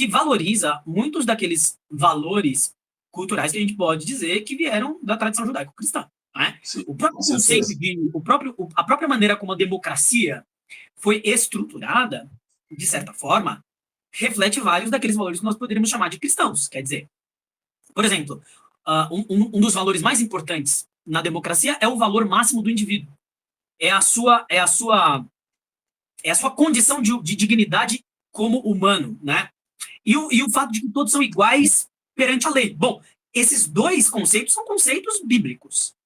valoriza muitos daqueles valores culturais que a gente pode dizer que vieram da tradição judaico-cristã. Né? O próprio conceito a própria maneira como a democracia foi estruturada, de certa forma, reflete vários daqueles valores que nós poderíamos chamar de cristãos. Quer dizer, por exemplo, um dos valores mais importantes na democracia é o valor máximo do indivíduo. É a sua condição de dignidade como humano, né? E o fato de que todos são iguais perante a lei. Bom, esses dois conceitos são conceitos bíblicos.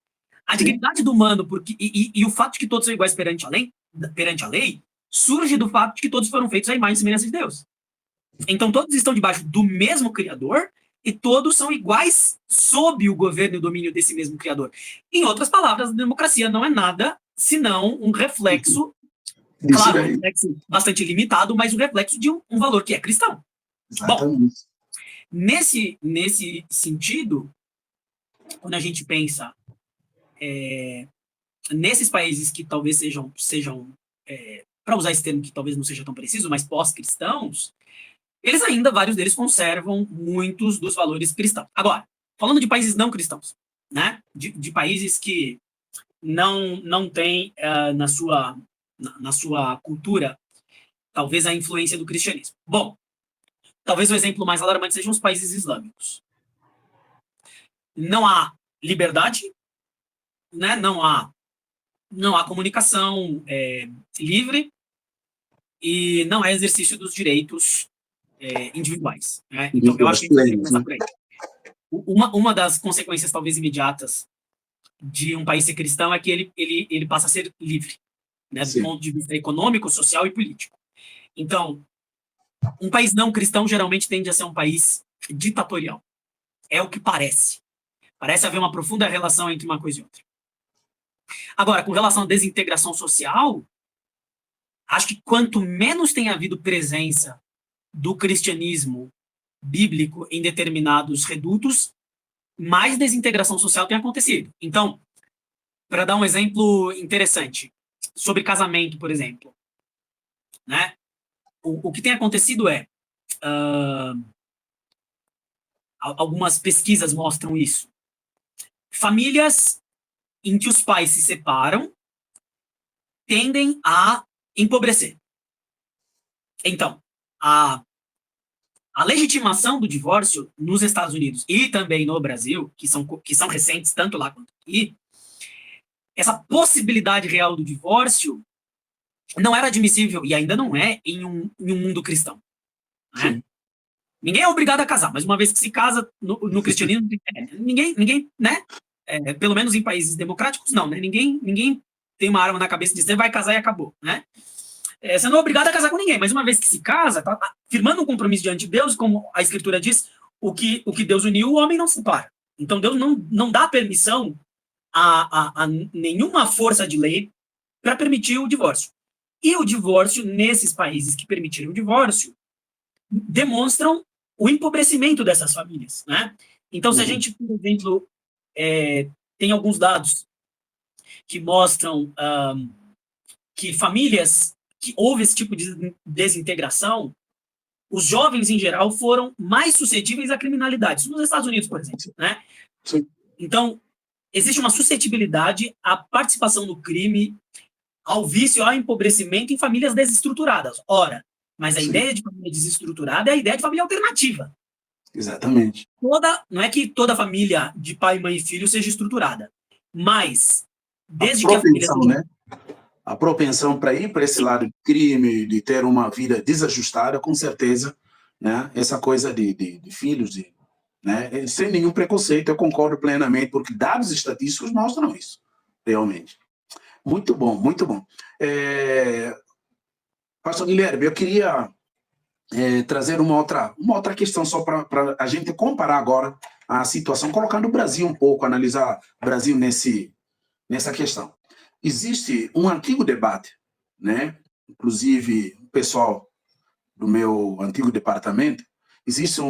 A dignidade do humano e o fato de que todos são iguais perante a lei surge do fato de que todos foram feitos à imagem e semelhança de Deus. Então todos estão debaixo do mesmo Criador e todos são iguais sob o governo e o domínio desse mesmo Criador. Em outras palavras, a democracia não é nada senão um reflexo Claro, um reflexo bastante limitado, mas o reflexo de um valor que é cristão. Exatamente. Bom, nesse sentido, quando a gente pensa nesses países que talvez sejam para usar esse termo que talvez não seja tão preciso, mas pós-cristãos, eles ainda, vários deles, conservam muitos dos valores cristãos. Agora, falando de países não cristãos, né? De países que não têm na sua cultura, talvez, a influência do cristianismo. Bom, talvez o exemplo mais alarmante sejam os países islâmicos. Não há liberdade, né? Não há comunicação livre e não há exercício dos direitos individuais. Né? Então, eu acho que a gente tem que começar por aí. Uma das consequências, talvez, imediatas de um país ser cristão é que ele passa a ser livre, né? Do ponto de vista econômico, social e político. Então, um país não cristão geralmente tende a ser um país ditatorial. É o que parece. Parece haver uma profunda relação entre uma coisa e outra. Agora, com relação à desintegração social, acho que quanto menos tem havido presença do cristianismo bíblico em determinados redutos, mais desintegração social tem acontecido. Então, para dar um exemplo interessante, sobre casamento, por exemplo, né? O que tem acontecido algumas pesquisas mostram isso. Famílias em que os pais se separam tendem a empobrecer. Então, a legitimação do divórcio nos Estados Unidos e também no Brasil, que são recentes tanto lá quanto aqui, essa possibilidade real do divórcio não era admissível, e ainda não é, em um mundo cristão. Né? Ninguém é obrigado a casar, mas uma vez que se casa no cristianismo, ninguém, né? Pelo menos em países democráticos, não, né? Ninguém tem uma arma na cabeça de dizer vai casar e acabou, né? Você não é obrigado a casar com ninguém, mas uma vez que se casa, tá firmando um compromisso diante de Deus, como a Escritura diz, o que Deus uniu, o homem não separa. Então Deus não dá permissão a nenhuma força de lei para permitir o divórcio. E o divórcio, nesses países que permitiram o divórcio, demonstram o empobrecimento dessas famílias, né? Então, se a gente, por exemplo, tem alguns dados que mostram que famílias que houve esse tipo de desintegração, os jovens, em geral, foram mais suscetíveis à criminalidade. Isso nos Estados Unidos, por exemplo, né? Sim. Então, existe uma suscetibilidade à participação no crime, ao vício, ao empobrecimento em famílias desestruturadas. Ora, mas a ideia de família desestruturada é a ideia de família alternativa. Exatamente. Não é que toda família de pai, mãe e filho seja estruturada, mas desde a que a família propensão, né? A propensão para ir para esse lado de crime, de ter uma vida desajustada, com certeza, né? Essa coisa de filhos, né? Sem nenhum preconceito, eu concordo plenamente, porque dados estatísticos mostram isso, realmente. Muito bom, muito bom. Pastor Guilherme, eu queria trazer uma outra questão só para a gente comparar agora a situação, colocando o Brasil um pouco, analisar o Brasil nessa questão. Existe um antigo debate, né? Inclusive o pessoal do meu antigo departamento, existe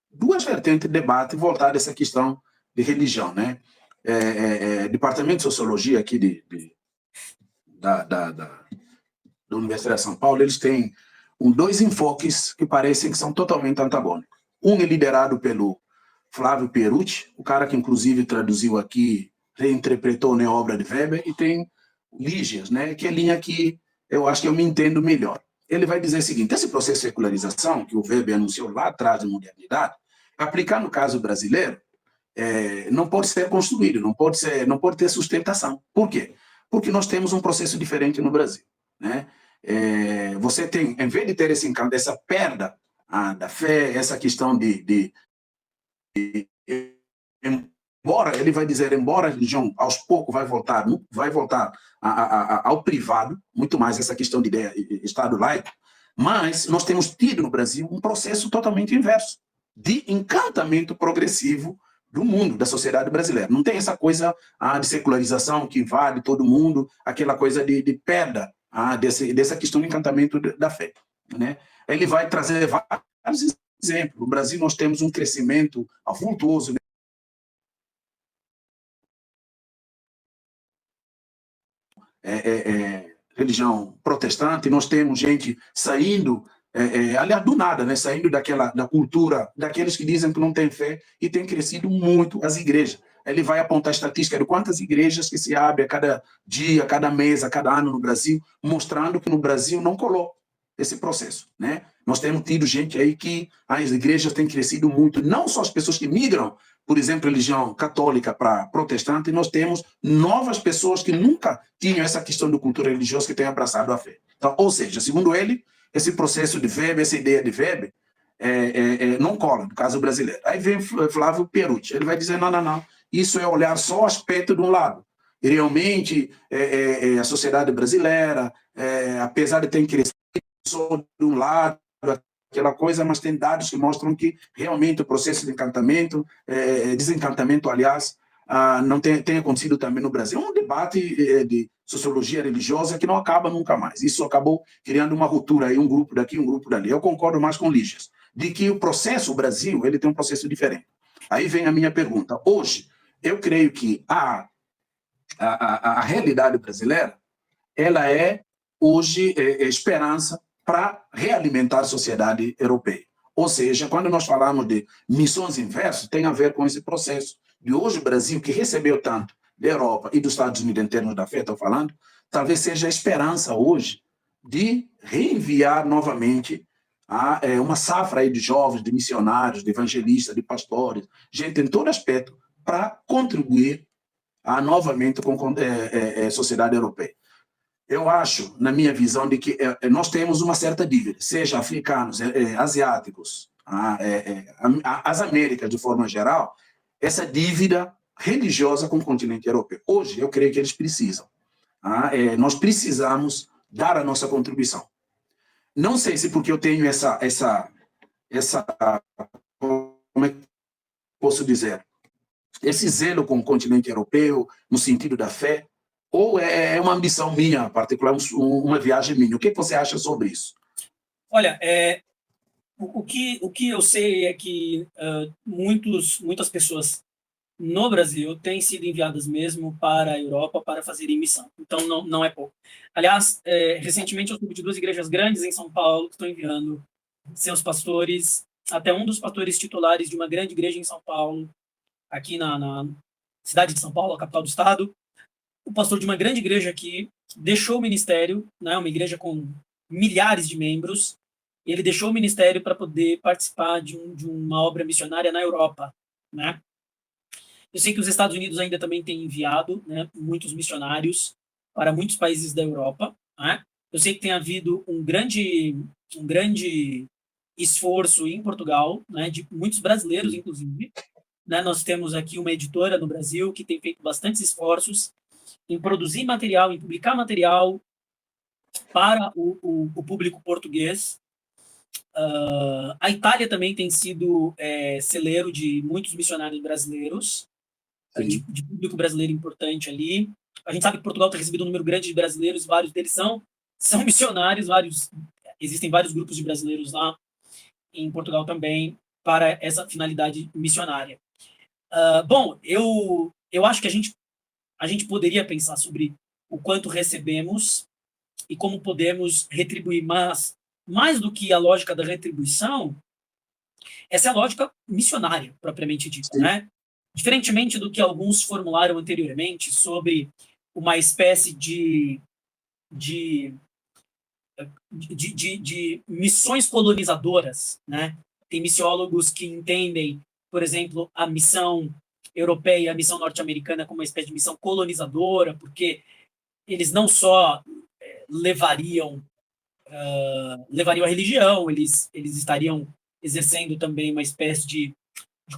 duas vertentes de debate voltadas a essa questão de religião, né? Departamento de Sociologia aqui da Universidade de São Paulo, eles têm dois enfoques que parecem que são totalmente antagônicos. Um é liderado pelo Flávio Pierucci, o cara que inclusive traduziu aqui, reinterpretou a obra de Weber, e tem Lígias, né, que é a linha que eu acho que eu me entendo melhor. Ele vai dizer o seguinte: esse processo de secularização que o Weber anunciou lá atrás da modernidade, aplicar no caso brasileiro, não pode ser construído, não pode ter sustentação. Por quê? Porque nós temos um processo diferente no Brasil, né? Você tem, em vez de ter essa perda da fé, essa questão embora ele vai dizer, embora a religião aos poucos vai voltar ao privado, muito mais essa questão de Estado laico, mas nós temos tido no Brasil um processo totalmente inverso, de encantamento progressivo do mundo, da sociedade brasileira. Não tem essa coisa de secularização que invade todo mundo, aquela coisa de perda dessa questão do encantamento da fé, né? Ele vai trazer vários exemplos. No Brasil, nós temos um crescimento avultuoso, né? Religião protestante, nós temos gente saindo, aliás, do nada, né? Saindo da cultura, daqueles que dizem que não têm fé, e tem crescido muito as igrejas. Ele vai apontar estatística de quantas igrejas que se abrem a cada dia, a cada mês, a cada ano no Brasil, mostrando que no Brasil não colou esse processo, né? Nós temos tido gente aí que as igrejas têm crescido muito, não só as pessoas que migram, por exemplo, religião católica para protestante, nós temos novas pessoas que nunca tinham essa questão de cultura religiosa que têm abraçado a fé. Então, ou seja, segundo ele, esse processo de Weber, essa ideia de Weber, não cola, no caso brasileiro. Aí vem Flávio Perucci, ele vai dizer, não, isso é olhar só o aspecto de um lado. E realmente, a sociedade brasileira, apesar de ter crescido só de um lado, aquela coisa, mas tem dados que mostram que realmente o processo de encantamento, desencantamento, aliás, não tem acontecido também no Brasil. É um debate de sociologia religiosa que não acaba nunca mais. Isso acabou criando uma ruptura aí, um grupo daqui, um grupo dali. Eu concordo mais com Lígias, de que o processo, o Brasil, ele tem um processo diferente. Aí vem a minha pergunta. Hoje, eu creio que a realidade brasileira, ela é, hoje, esperança para realimentar a sociedade europeia. Ou seja, quando nós falamos de missões inversas, tem a ver com esse processo. De hoje, o Brasil, que recebeu tanto da Europa e dos Estados Unidos em termos da fé, estou falando, talvez seja a esperança hoje de reenviar novamente uma safra aí de jovens, de missionários, de evangelistas, de pastores, gente em todo aspecto, para contribuir novamente com a sociedade europeia. Eu acho, na minha visão, de que nós temos uma certa dívida, seja africanos, asiáticos, as Américas de forma geral, essa dívida religiosa com o continente europeu. Hoje, eu creio que eles precisam. Nós precisamos dar a nossa contribuição. Não sei se porque eu tenho essa como é que posso dizer, esse zelo com o continente europeu, no sentido da fé, ou é uma ambição minha, particular, uma viagem minha? O que você acha sobre isso? Olha, o que eu sei é que muitas pessoas no Brasil têm sido enviadas mesmo para a Europa para fazerem missão. Então, não é pouco. Aliás, recentemente eu soube de 2 igrejas grandes em São Paulo que estão enviando seus pastores, até um dos pastores titulares de uma grande igreja em São Paulo, aqui na cidade de São Paulo, a capital do estado, o pastor de uma grande igreja aqui deixou o ministério, né, uma igreja com milhares de membros, ele deixou o ministério para poder participar de uma obra missionária na Europa, né? Eu sei que os Estados Unidos ainda também têm enviado, né, muitos missionários para muitos países da Europa, né? Eu sei que tem havido um grande esforço em Portugal, né, de muitos brasileiros, inclusive, né? Nós temos aqui uma editora no Brasil que tem feito bastantes esforços em produzir material, em publicar material para o público português. A Itália também tem sido celeiro de muitos missionários brasileiros, de público brasileiro importante ali. A gente sabe que Portugal tem recebido um número grande de brasileiros, vários deles são missionários, existem vários grupos de brasileiros lá em Portugal também para essa finalidade missionária. Bom, eu acho que a gente poderia pensar sobre o quanto recebemos e como podemos retribuir, mas mais do que a lógica da retribuição, essa é a lógica missionária, propriamente dita, né? Diferentemente do que alguns formularam anteriormente sobre uma espécie de missões colonizadoras, né? Tem missiólogos que entendem, por exemplo, a missão europeia, a missão norte-americana como uma espécie de missão colonizadora, porque eles não só levariam a religião, eles estariam exercendo também uma espécie de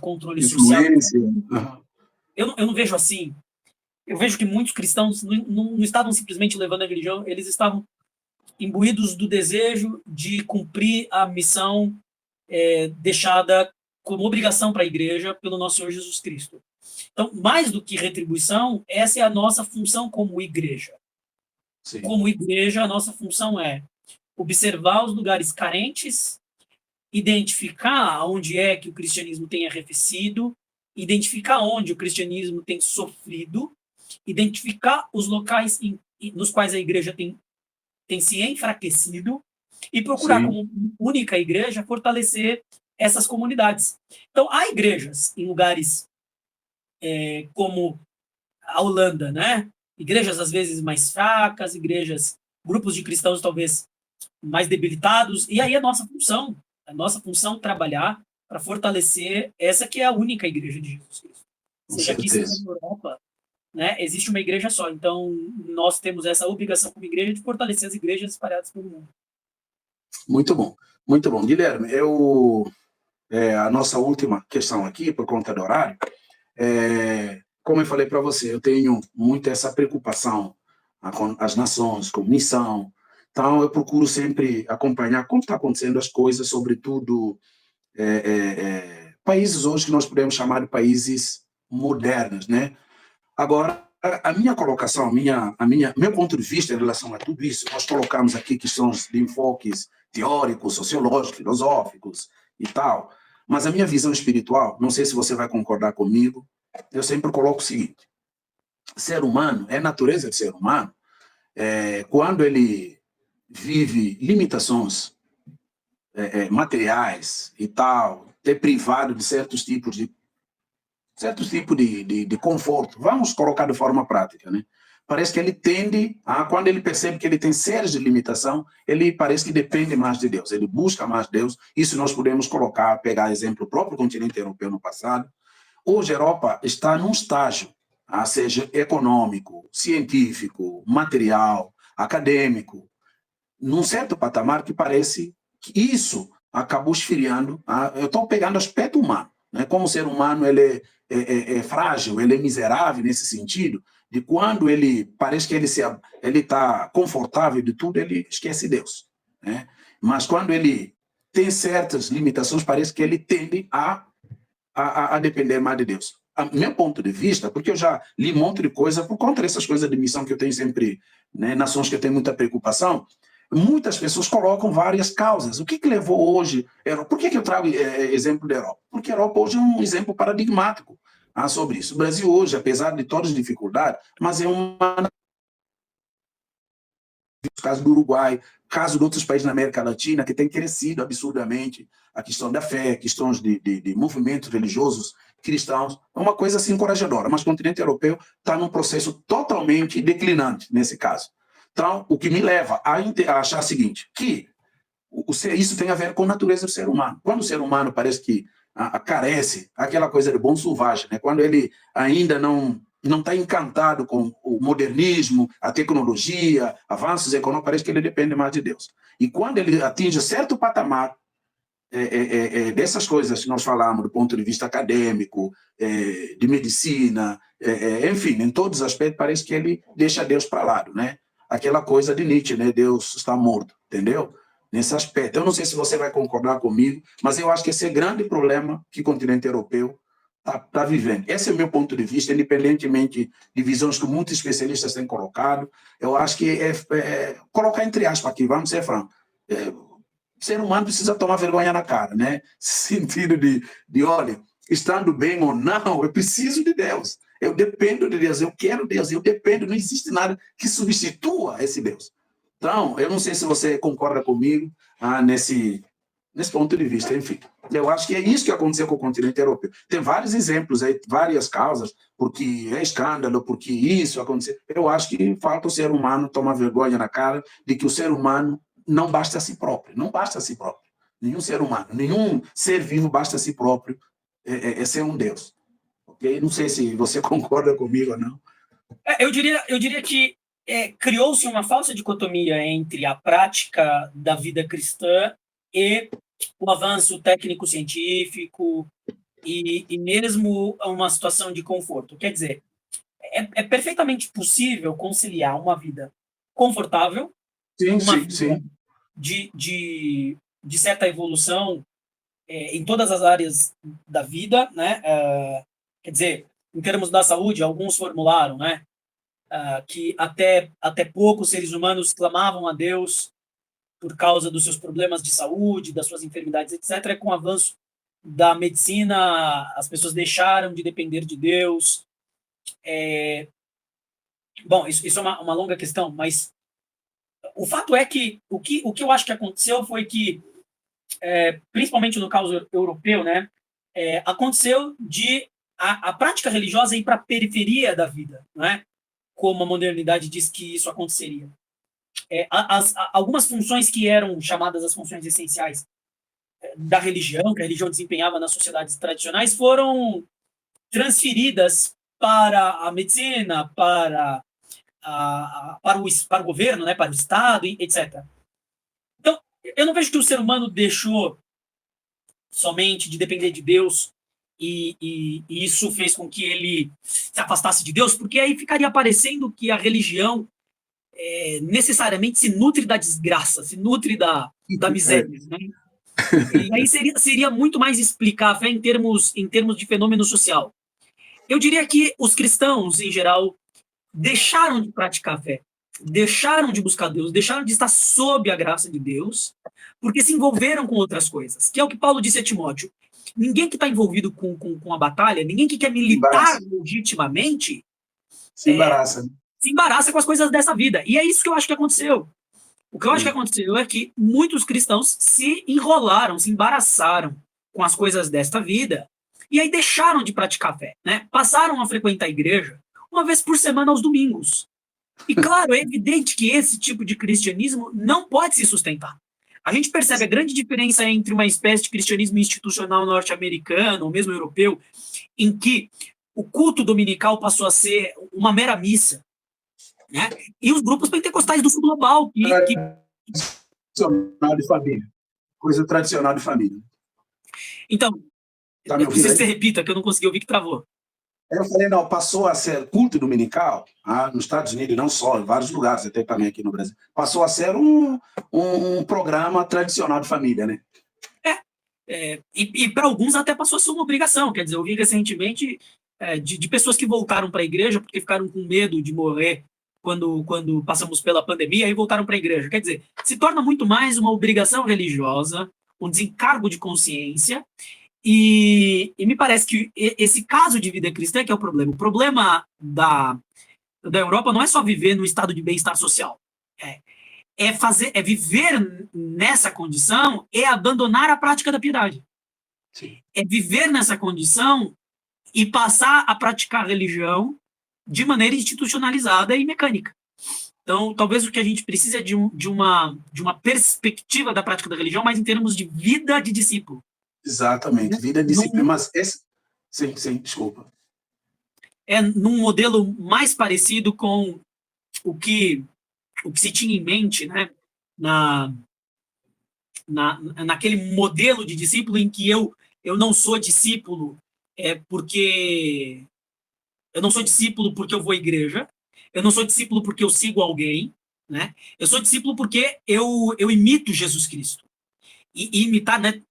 controle social. Eu não vejo assim. Eu vejo que muitos cristãos não estavam simplesmente levando a religião, eles estavam imbuídos do desejo de cumprir a missão deixada como obrigação para a igreja pelo nosso Senhor Jesus Cristo. Então, mais do que retribuição, essa é a nossa função como igreja. Sim. como igreja, a nossa função é observar os lugares carentes, identificar onde é que o cristianismo tem arrefecido, identificar onde o cristianismo tem sofrido, identificar os locais nos quais a igreja tem se enfraquecido e procurar, Sim. como única igreja, fortalecer essas comunidades. Então, há igrejas em lugares como a Holanda, né? Igrejas às vezes mais fracas, grupos de cristãos talvez mais debilitados, e aí a nossa função é trabalhar para fortalecer essa que é a única igreja de Jesus Cristo. Com Seja aqui, seja certeza. na Europa, né? Existe uma igreja só, então nós temos essa obrigação como igreja de fortalecer as igrejas espalhadas pelo mundo. Muito bom. Muito bom. Guilherme, a nossa última questão aqui, por conta do horário, como eu falei para você, eu tenho muito essa preocupação com as nações, com missão. Então, eu procuro sempre acompanhar como está acontecendo as coisas, sobretudo países hoje que nós podemos chamar de países modernos, né? Agora, a minha colocação, meu ponto de vista em relação a tudo isso, nós colocamos aqui questões de enfoques teóricos, sociológicos, filosóficos e tal, mas a minha visão espiritual, não sei se você vai concordar comigo, eu sempre coloco o seguinte: ser humano, é natureza de ser humano, quando ele vive limitações materiais e tal, é privado de certos tipos de conforto. Vamos colocar de forma prática, né? Parece que ele tende a, quando ele percebe que ele tem sérias de limitação, ele parece que depende mais de Deus, ele busca mais Deus. Isso nós podemos colocar, pegar exemplo do próprio continente europeu no passado. Hoje a Europa está num estágio, seja econômico, científico, material, acadêmico, num certo patamar que parece que isso acabou esfriando. Eu estou pegando aspecto humano, né? Como o ser humano ele é frágil, ele é miserável nesse sentido, de quando ele parece que ele está confortável de tudo, ele esquece Deus, né? Mas quando ele tem certas limitações, parece que ele tende a depender mais de Deus. A meu ponto de vista, porque eu já li um monte de coisa por conta dessas coisas de missão que eu tenho sempre, né, nações que eu tenho muita preocupação, muitas pessoas colocam várias causas. O que levou hoje... Por que eu trago exemplo da Europa? Porque a Europa hoje é um exemplo paradigmático sobre isso. O Brasil hoje, apesar de todas as dificuldades, mas é uma... caso do Uruguai, caso de outros países na América Latina, que tem crescido absurdamente a questão da fé, questões de movimentos religiosos cristãos, é uma coisa assim encorajadora, mas o continente europeu está num processo totalmente declinante nesse caso. Então, o que me leva a achar o seguinte, que isso tem a ver com a natureza do ser humano. Quando o ser humano parece que carece, aquela coisa de bom selvagem, né? Quando ele ainda não está encantado com o modernismo, a tecnologia, avanços econômicos, parece que ele depende mais de Deus. E quando ele atinge certo patamar dessas coisas que nós falamos do ponto de vista acadêmico, de medicina, enfim, em todos os aspectos, parece que ele deixa Deus para lado, né? Aquela coisa de Nietzsche, né? Deus está morto, entendeu? Nesse aspecto. Eu não sei se você vai concordar comigo, mas eu acho que esse é o grande problema que o continente europeu está vivendo. Esse é o meu ponto de vista, independentemente de visões que muitos especialistas têm colocado. Eu acho que colocar entre aspas aqui, vamos ser francos, o ser humano precisa tomar vergonha na cara, né? Sentido olha, estando bem ou não, eu preciso de Deus. Eu dependo de Deus, eu quero Deus, eu dependo, não existe nada que substitua esse Deus. Então, eu não sei se você concorda comigo nesse ponto de vista, enfim. Eu acho que é isso que aconteceu com o continente europeu. Tem vários exemplos aí, várias causas, porque é escândalo, porque isso aconteceu. Eu acho que falta o ser humano tomar vergonha na cara de que o ser humano não basta a si próprio, não basta a si próprio. Nenhum ser humano, nenhum ser vivo basta a si próprio, é ser um Deus. Okay? Não sei se você concorda comigo ou não. Eu diria que criou-se uma falsa dicotomia entre a prática da vida cristã e o avanço técnico-científico e mesmo uma situação de conforto. Quer dizer, é perfeitamente possível conciliar uma vida confortável, Sim, uma sim, vida sim. de certa evolução em todas as áreas da vida, né? Quer dizer, em termos da saúde, alguns formularam, né? que até poucos seres humanos clamavam a Deus por causa dos seus problemas de saúde, das suas enfermidades, etc. Com o avanço da medicina, as pessoas deixaram de depender de Deus. Bom, isso é uma longa questão, mas o fato é que o que eu acho que aconteceu foi que, principalmente no caso europeu, né, aconteceu de a prática religiosa ir para a periferia da vida, né, como a modernidade diz que isso aconteceria. Algumas funções que eram chamadas as funções essenciais da religião, que a religião desempenhava nas sociedades tradicionais, foram transferidas para a medicina, para o governo, né, para o Estado, etc. Então, eu não vejo que o ser humano deixou somente de depender de Deus e isso fez com que ele se afastasse de Deus, porque aí ficaria parecendo que a religião necessariamente se nutre da desgraça, se nutre da miséria. Né? E aí seria muito mais explicar a fé em termos de fenômeno social. Eu diria que os cristãos, em geral, deixaram de praticar a fé, deixaram de buscar Deus, deixaram de estar sob a graça de Deus, porque se envolveram com outras coisas, que é o que Paulo disse a Timóteo. Ninguém que está envolvido com a batalha, ninguém que quer militar legitimamente, se embaraça. Se embaraça com as coisas dessa vida. E é isso que eu acho que aconteceu. O que eu acho que aconteceu é que muitos cristãos se enrolaram, se embaraçaram com as coisas desta vida e aí deixaram de praticar a fé, né? Passaram a frequentar a igreja uma vez por semana aos domingos. E claro, é evidente que esse tipo de cristianismo não pode se sustentar. A gente percebe a grande diferença entre uma espécie de cristianismo institucional norte-americano ou mesmo europeu, em que o culto dominical passou a ser uma mera missa, né? E os grupos pentecostais do sul global. Tradicional de família. Coisa tradicional de família. Então, eu preciso que você repita, que eu não consegui ouvir, que travou. Eu falei, não, passou a ser culto dominical, nos Estados Unidos, não só, em vários lugares, até também aqui no Brasil, passou a ser um programa tradicional de família, né? E para alguns até passou a ser uma obrigação. Quer dizer, eu vi recentemente de pessoas que voltaram para a igreja porque ficaram com medo de morrer quando passamos pela pandemia e voltaram para a igreja. Quer dizer, se torna muito mais uma obrigação religiosa, um desencargo de consciência, e me parece que esse caso de vida cristã que é o problema. O problema da Europa não é só viver no estado de bem-estar social. É viver nessa condição e abandonar a prática da piedade. Sim. É viver nessa condição e passar a praticar religião de maneira institucionalizada e mecânica. Então, talvez o que a gente precisa é de uma perspectiva da prática da religião, mas em termos de vida de discípulo. Exatamente, vida de discípulo. Mas sim, desculpa. É num modelo mais parecido com o que se tinha em mente, né, naquele modelo de discípulo em que eu não sou discípulo porque eu não sou discípulo porque eu vou à igreja, eu não sou discípulo porque eu sigo alguém, né? Eu sou discípulo porque eu imito Jesus Cristo. E imitar, né,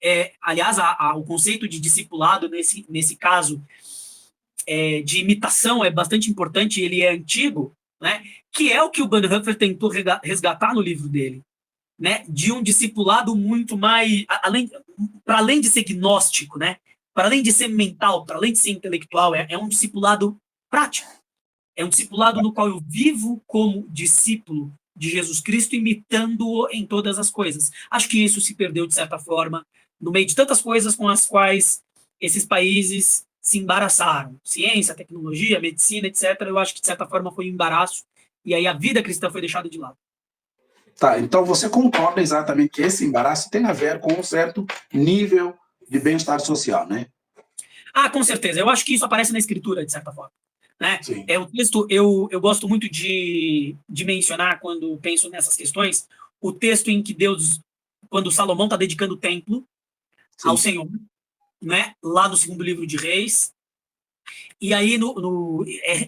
aliás, o conceito de discipulado nesse caso de imitação é bastante importante, ele é antigo, né? Que é o que o Bonhoeffer tentou resgatar no livro dele, né? De um discipulado muito mais para além de ser gnóstico, né? Para além de ser mental, para além de ser intelectual, é um discipulado prático. É um discipulado no qual eu vivo como discípulo de Jesus Cristo, imitando-o em todas as coisas. Acho que isso se perdeu, de certa forma, no meio de tantas coisas com as quais esses países se embaraçaram. Ciência, tecnologia, medicina, etc. Eu acho que, de certa forma, foi um embaraço. E aí a vida cristã foi deixada de lado. Tá, então você concorda exatamente que esse embaraço tem a ver com um certo nível de bem-estar social, né? Com certeza. Eu acho que isso aparece na escritura, de certa forma. Né? Sim. O texto, eu gosto muito de mencionar, quando penso nessas questões, o texto em que Deus, quando Salomão está dedicando o templo ao Senhor, né? Lá no segundo livro de Reis, e aí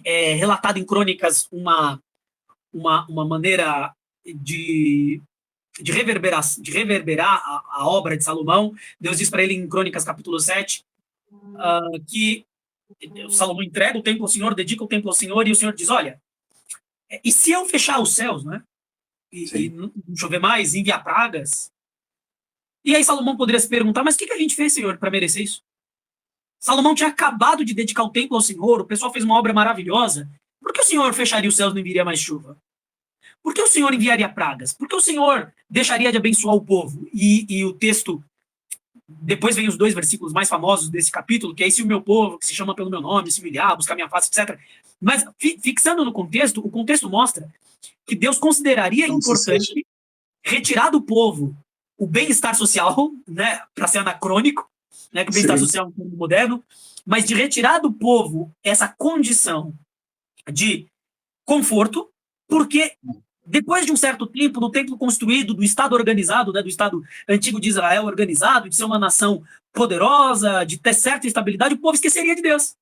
é relatado em Crônicas uma maneira de reverberar a obra de Salomão. Deus diz para ele em Crônicas capítulo 7 que Salomão entrega o templo ao Senhor, dedica o templo ao Senhor, e o Senhor diz, olha, E se eu fechar os céus, né? E não chover mais, enviar pragas. E aí Salomão poderia se perguntar, mas o que a gente fez, Senhor, para merecer isso? Salomão tinha acabado de dedicar o templo ao Senhor, o pessoal fez uma obra maravilhosa. Por que o Senhor fecharia os céus e não enviaria mais chuva? Por que o Senhor enviaria pragas? Por que o Senhor deixaria de abençoar o povo? E o texto, depois vem os 2 versículos mais famosos desse capítulo, que é: se o meu povo, que se chama pelo meu nome, se humilhar, buscar minha face, etc. Mas, fixando no contexto, o contexto mostra que Deus consideraria importante retirar do povo o bem-estar social, né, para ser anacrônico, né, que o bem-estar social é um termo moderno, mas de retirar do povo essa condição de conforto, porque depois de um certo tempo, do templo construído, do Estado organizado, né, do Estado antigo de Israel organizado, de ser uma nação poderosa, de ter certa estabilidade, o povo esqueceria de Deus.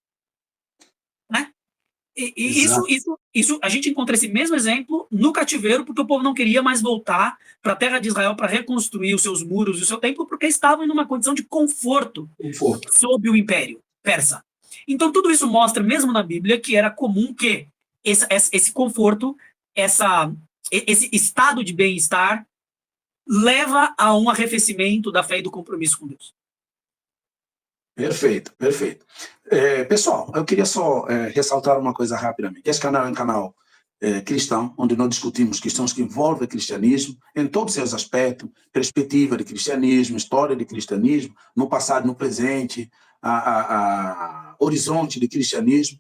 Né? E isso, a gente encontra esse mesmo exemplo no cativeiro, porque o povo não queria mais voltar para a terra de Israel para reconstruir os seus muros e o seu templo, porque estavam em uma condição de conforto sob o império persa. Então, tudo isso mostra, mesmo na Bíblia, que era comum que esse conforto, esse estado de bem-estar, leva a um arrefecimento da fé e do compromisso com Deus. Perfeito, perfeito. Pessoal, eu queria só ressaltar uma coisa rapidamente. Esse canal é um canal cristão, onde nós discutimos questões que envolvem o cristianismo, em todos os seus aspectos: perspectiva de cristianismo, história de cristianismo, no passado, no presente, horizonte de cristianismo.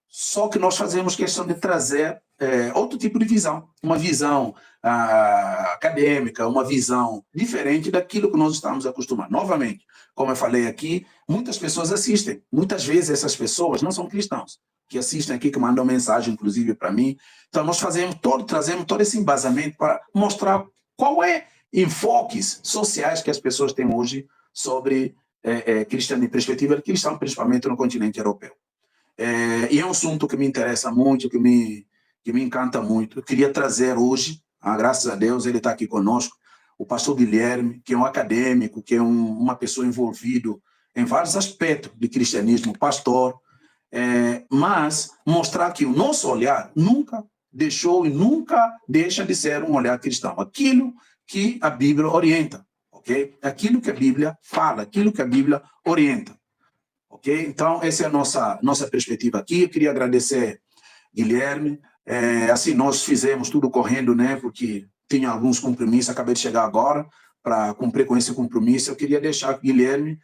Só que nós fazemos questão de trazer outro tipo de visão, uma visão acadêmica, uma visão diferente daquilo que nós estamos acostumados. Novamente, como eu falei aqui, muitas pessoas assistem. Muitas vezes essas pessoas não são cristãos, que assistem aqui, que mandam mensagem, inclusive, para mim. Então, nós trazemos todo esse embasamento para mostrar qual é enfoques sociais que as pessoas têm hoje sobre perspectiva cristã, principalmente no continente europeu. E é um assunto que me interessa muito, que me encanta muito. Eu queria trazer hoje, graças a Deus, ele está aqui conosco, o pastor Guilherme, que é um acadêmico, que é uma pessoa envolvida em vários aspectos de cristianismo, pastor, mas mostrar que o nosso olhar nunca deixou e nunca deixa de ser um olhar cristão. Aquilo que a Bíblia orienta, ok? Aquilo que a Bíblia fala, aquilo que a Bíblia orienta. Ok? Então, essa é a nossa perspectiva aqui. Eu queria agradecer, Guilherme. Assim, nós fizemos tudo correndo, né? Porque tinha alguns compromissos, acabei de chegar agora para cumprir com esse compromisso. Eu queria deixar, Guilherme,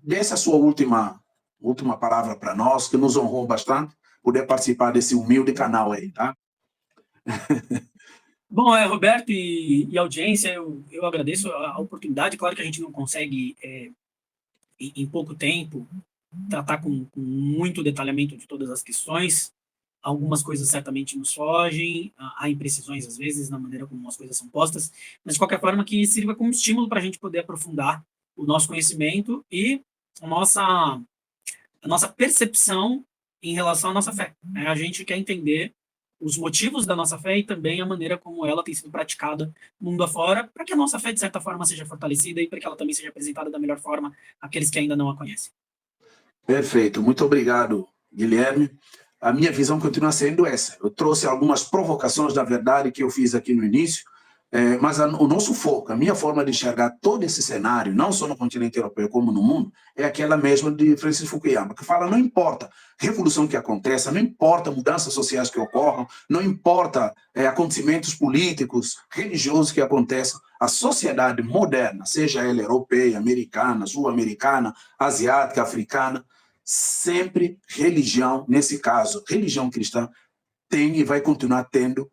desse a sua última palavra para nós, que nos honrou bastante, poder participar desse humilde canal aí, tá? Bom, Roberto e audiência, eu agradeço a oportunidade. Claro que a gente não consegue, em pouco tempo, tratar com muito detalhamento de todas as questões. Algumas coisas certamente nos fogem, há imprecisões às vezes na maneira como as coisas são postas, mas de qualquer forma que sirva como estímulo para a gente poder aprofundar o nosso conhecimento e a nossa percepção em relação à nossa fé. A gente quer entender os motivos da nossa fé e também a maneira como ela tem sido praticada mundo afora, para que a nossa fé, de certa forma, seja fortalecida e para que ela também seja apresentada da melhor forma àqueles que ainda não a conhecem. Perfeito. Muito obrigado, Guilherme. A minha visão continua sendo essa. Eu trouxe algumas provocações, na verdade, que eu fiz aqui no início, mas o nosso foco, a minha forma de enxergar todo esse cenário, não só no continente europeu como no mundo, é aquela mesma de Francis Fukuyama, que fala: não importa revolução que aconteça, não importa mudanças sociais que ocorram, não importa acontecimentos políticos, religiosos que aconteçam, a sociedade moderna, seja ela europeia, americana, sul-americana, asiática, africana, sempre religião, nesse caso, religião cristã, tem e vai continuar tendo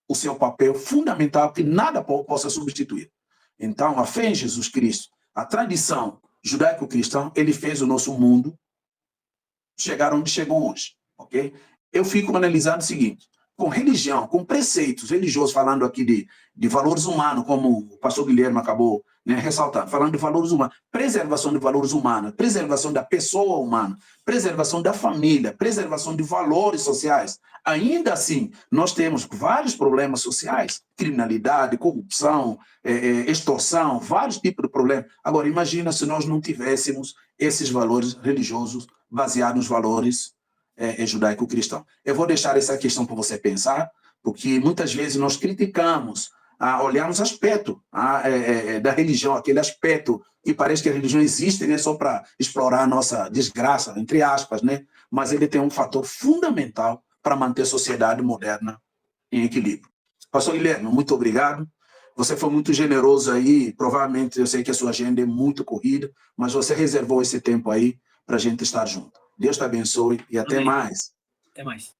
o seu papel fundamental, que nada possa substituir. Então, a fé em Jesus Cristo, a tradição judaico-cristã, ele fez o nosso mundo chegar onde chegou hoje, ok? Eu fico analisando o seguinte: com religião, com preceitos religiosos, falando aqui de valores humanos, como o pastor Guilherme acabou ressaltando, falando de valores humanos, preservação de valores humanos, preservação da pessoa humana, preservação da família, preservação de valores sociais. Ainda assim, nós temos vários problemas sociais: criminalidade, corrupção, extorsão, vários tipos de problemas. Agora, imagina se nós não tivéssemos esses valores religiosos baseados nos valores judaico-cristão. Eu vou deixar essa questão para você pensar, porque muitas vezes nós criticamos, olharmos aspecto da religião, aquele aspecto que parece que a religião existe, né, só para explorar a nossa desgraça, entre aspas, né? Mas ele tem um fator fundamental para manter a sociedade moderna em equilíbrio. Pastor Guilherme, muito obrigado. Você foi muito generoso aí, provavelmente eu sei que a sua agenda é muito corrida, mas você reservou esse tempo aí para a gente estar junto. Deus te abençoe e até Amém. mais. Até mais.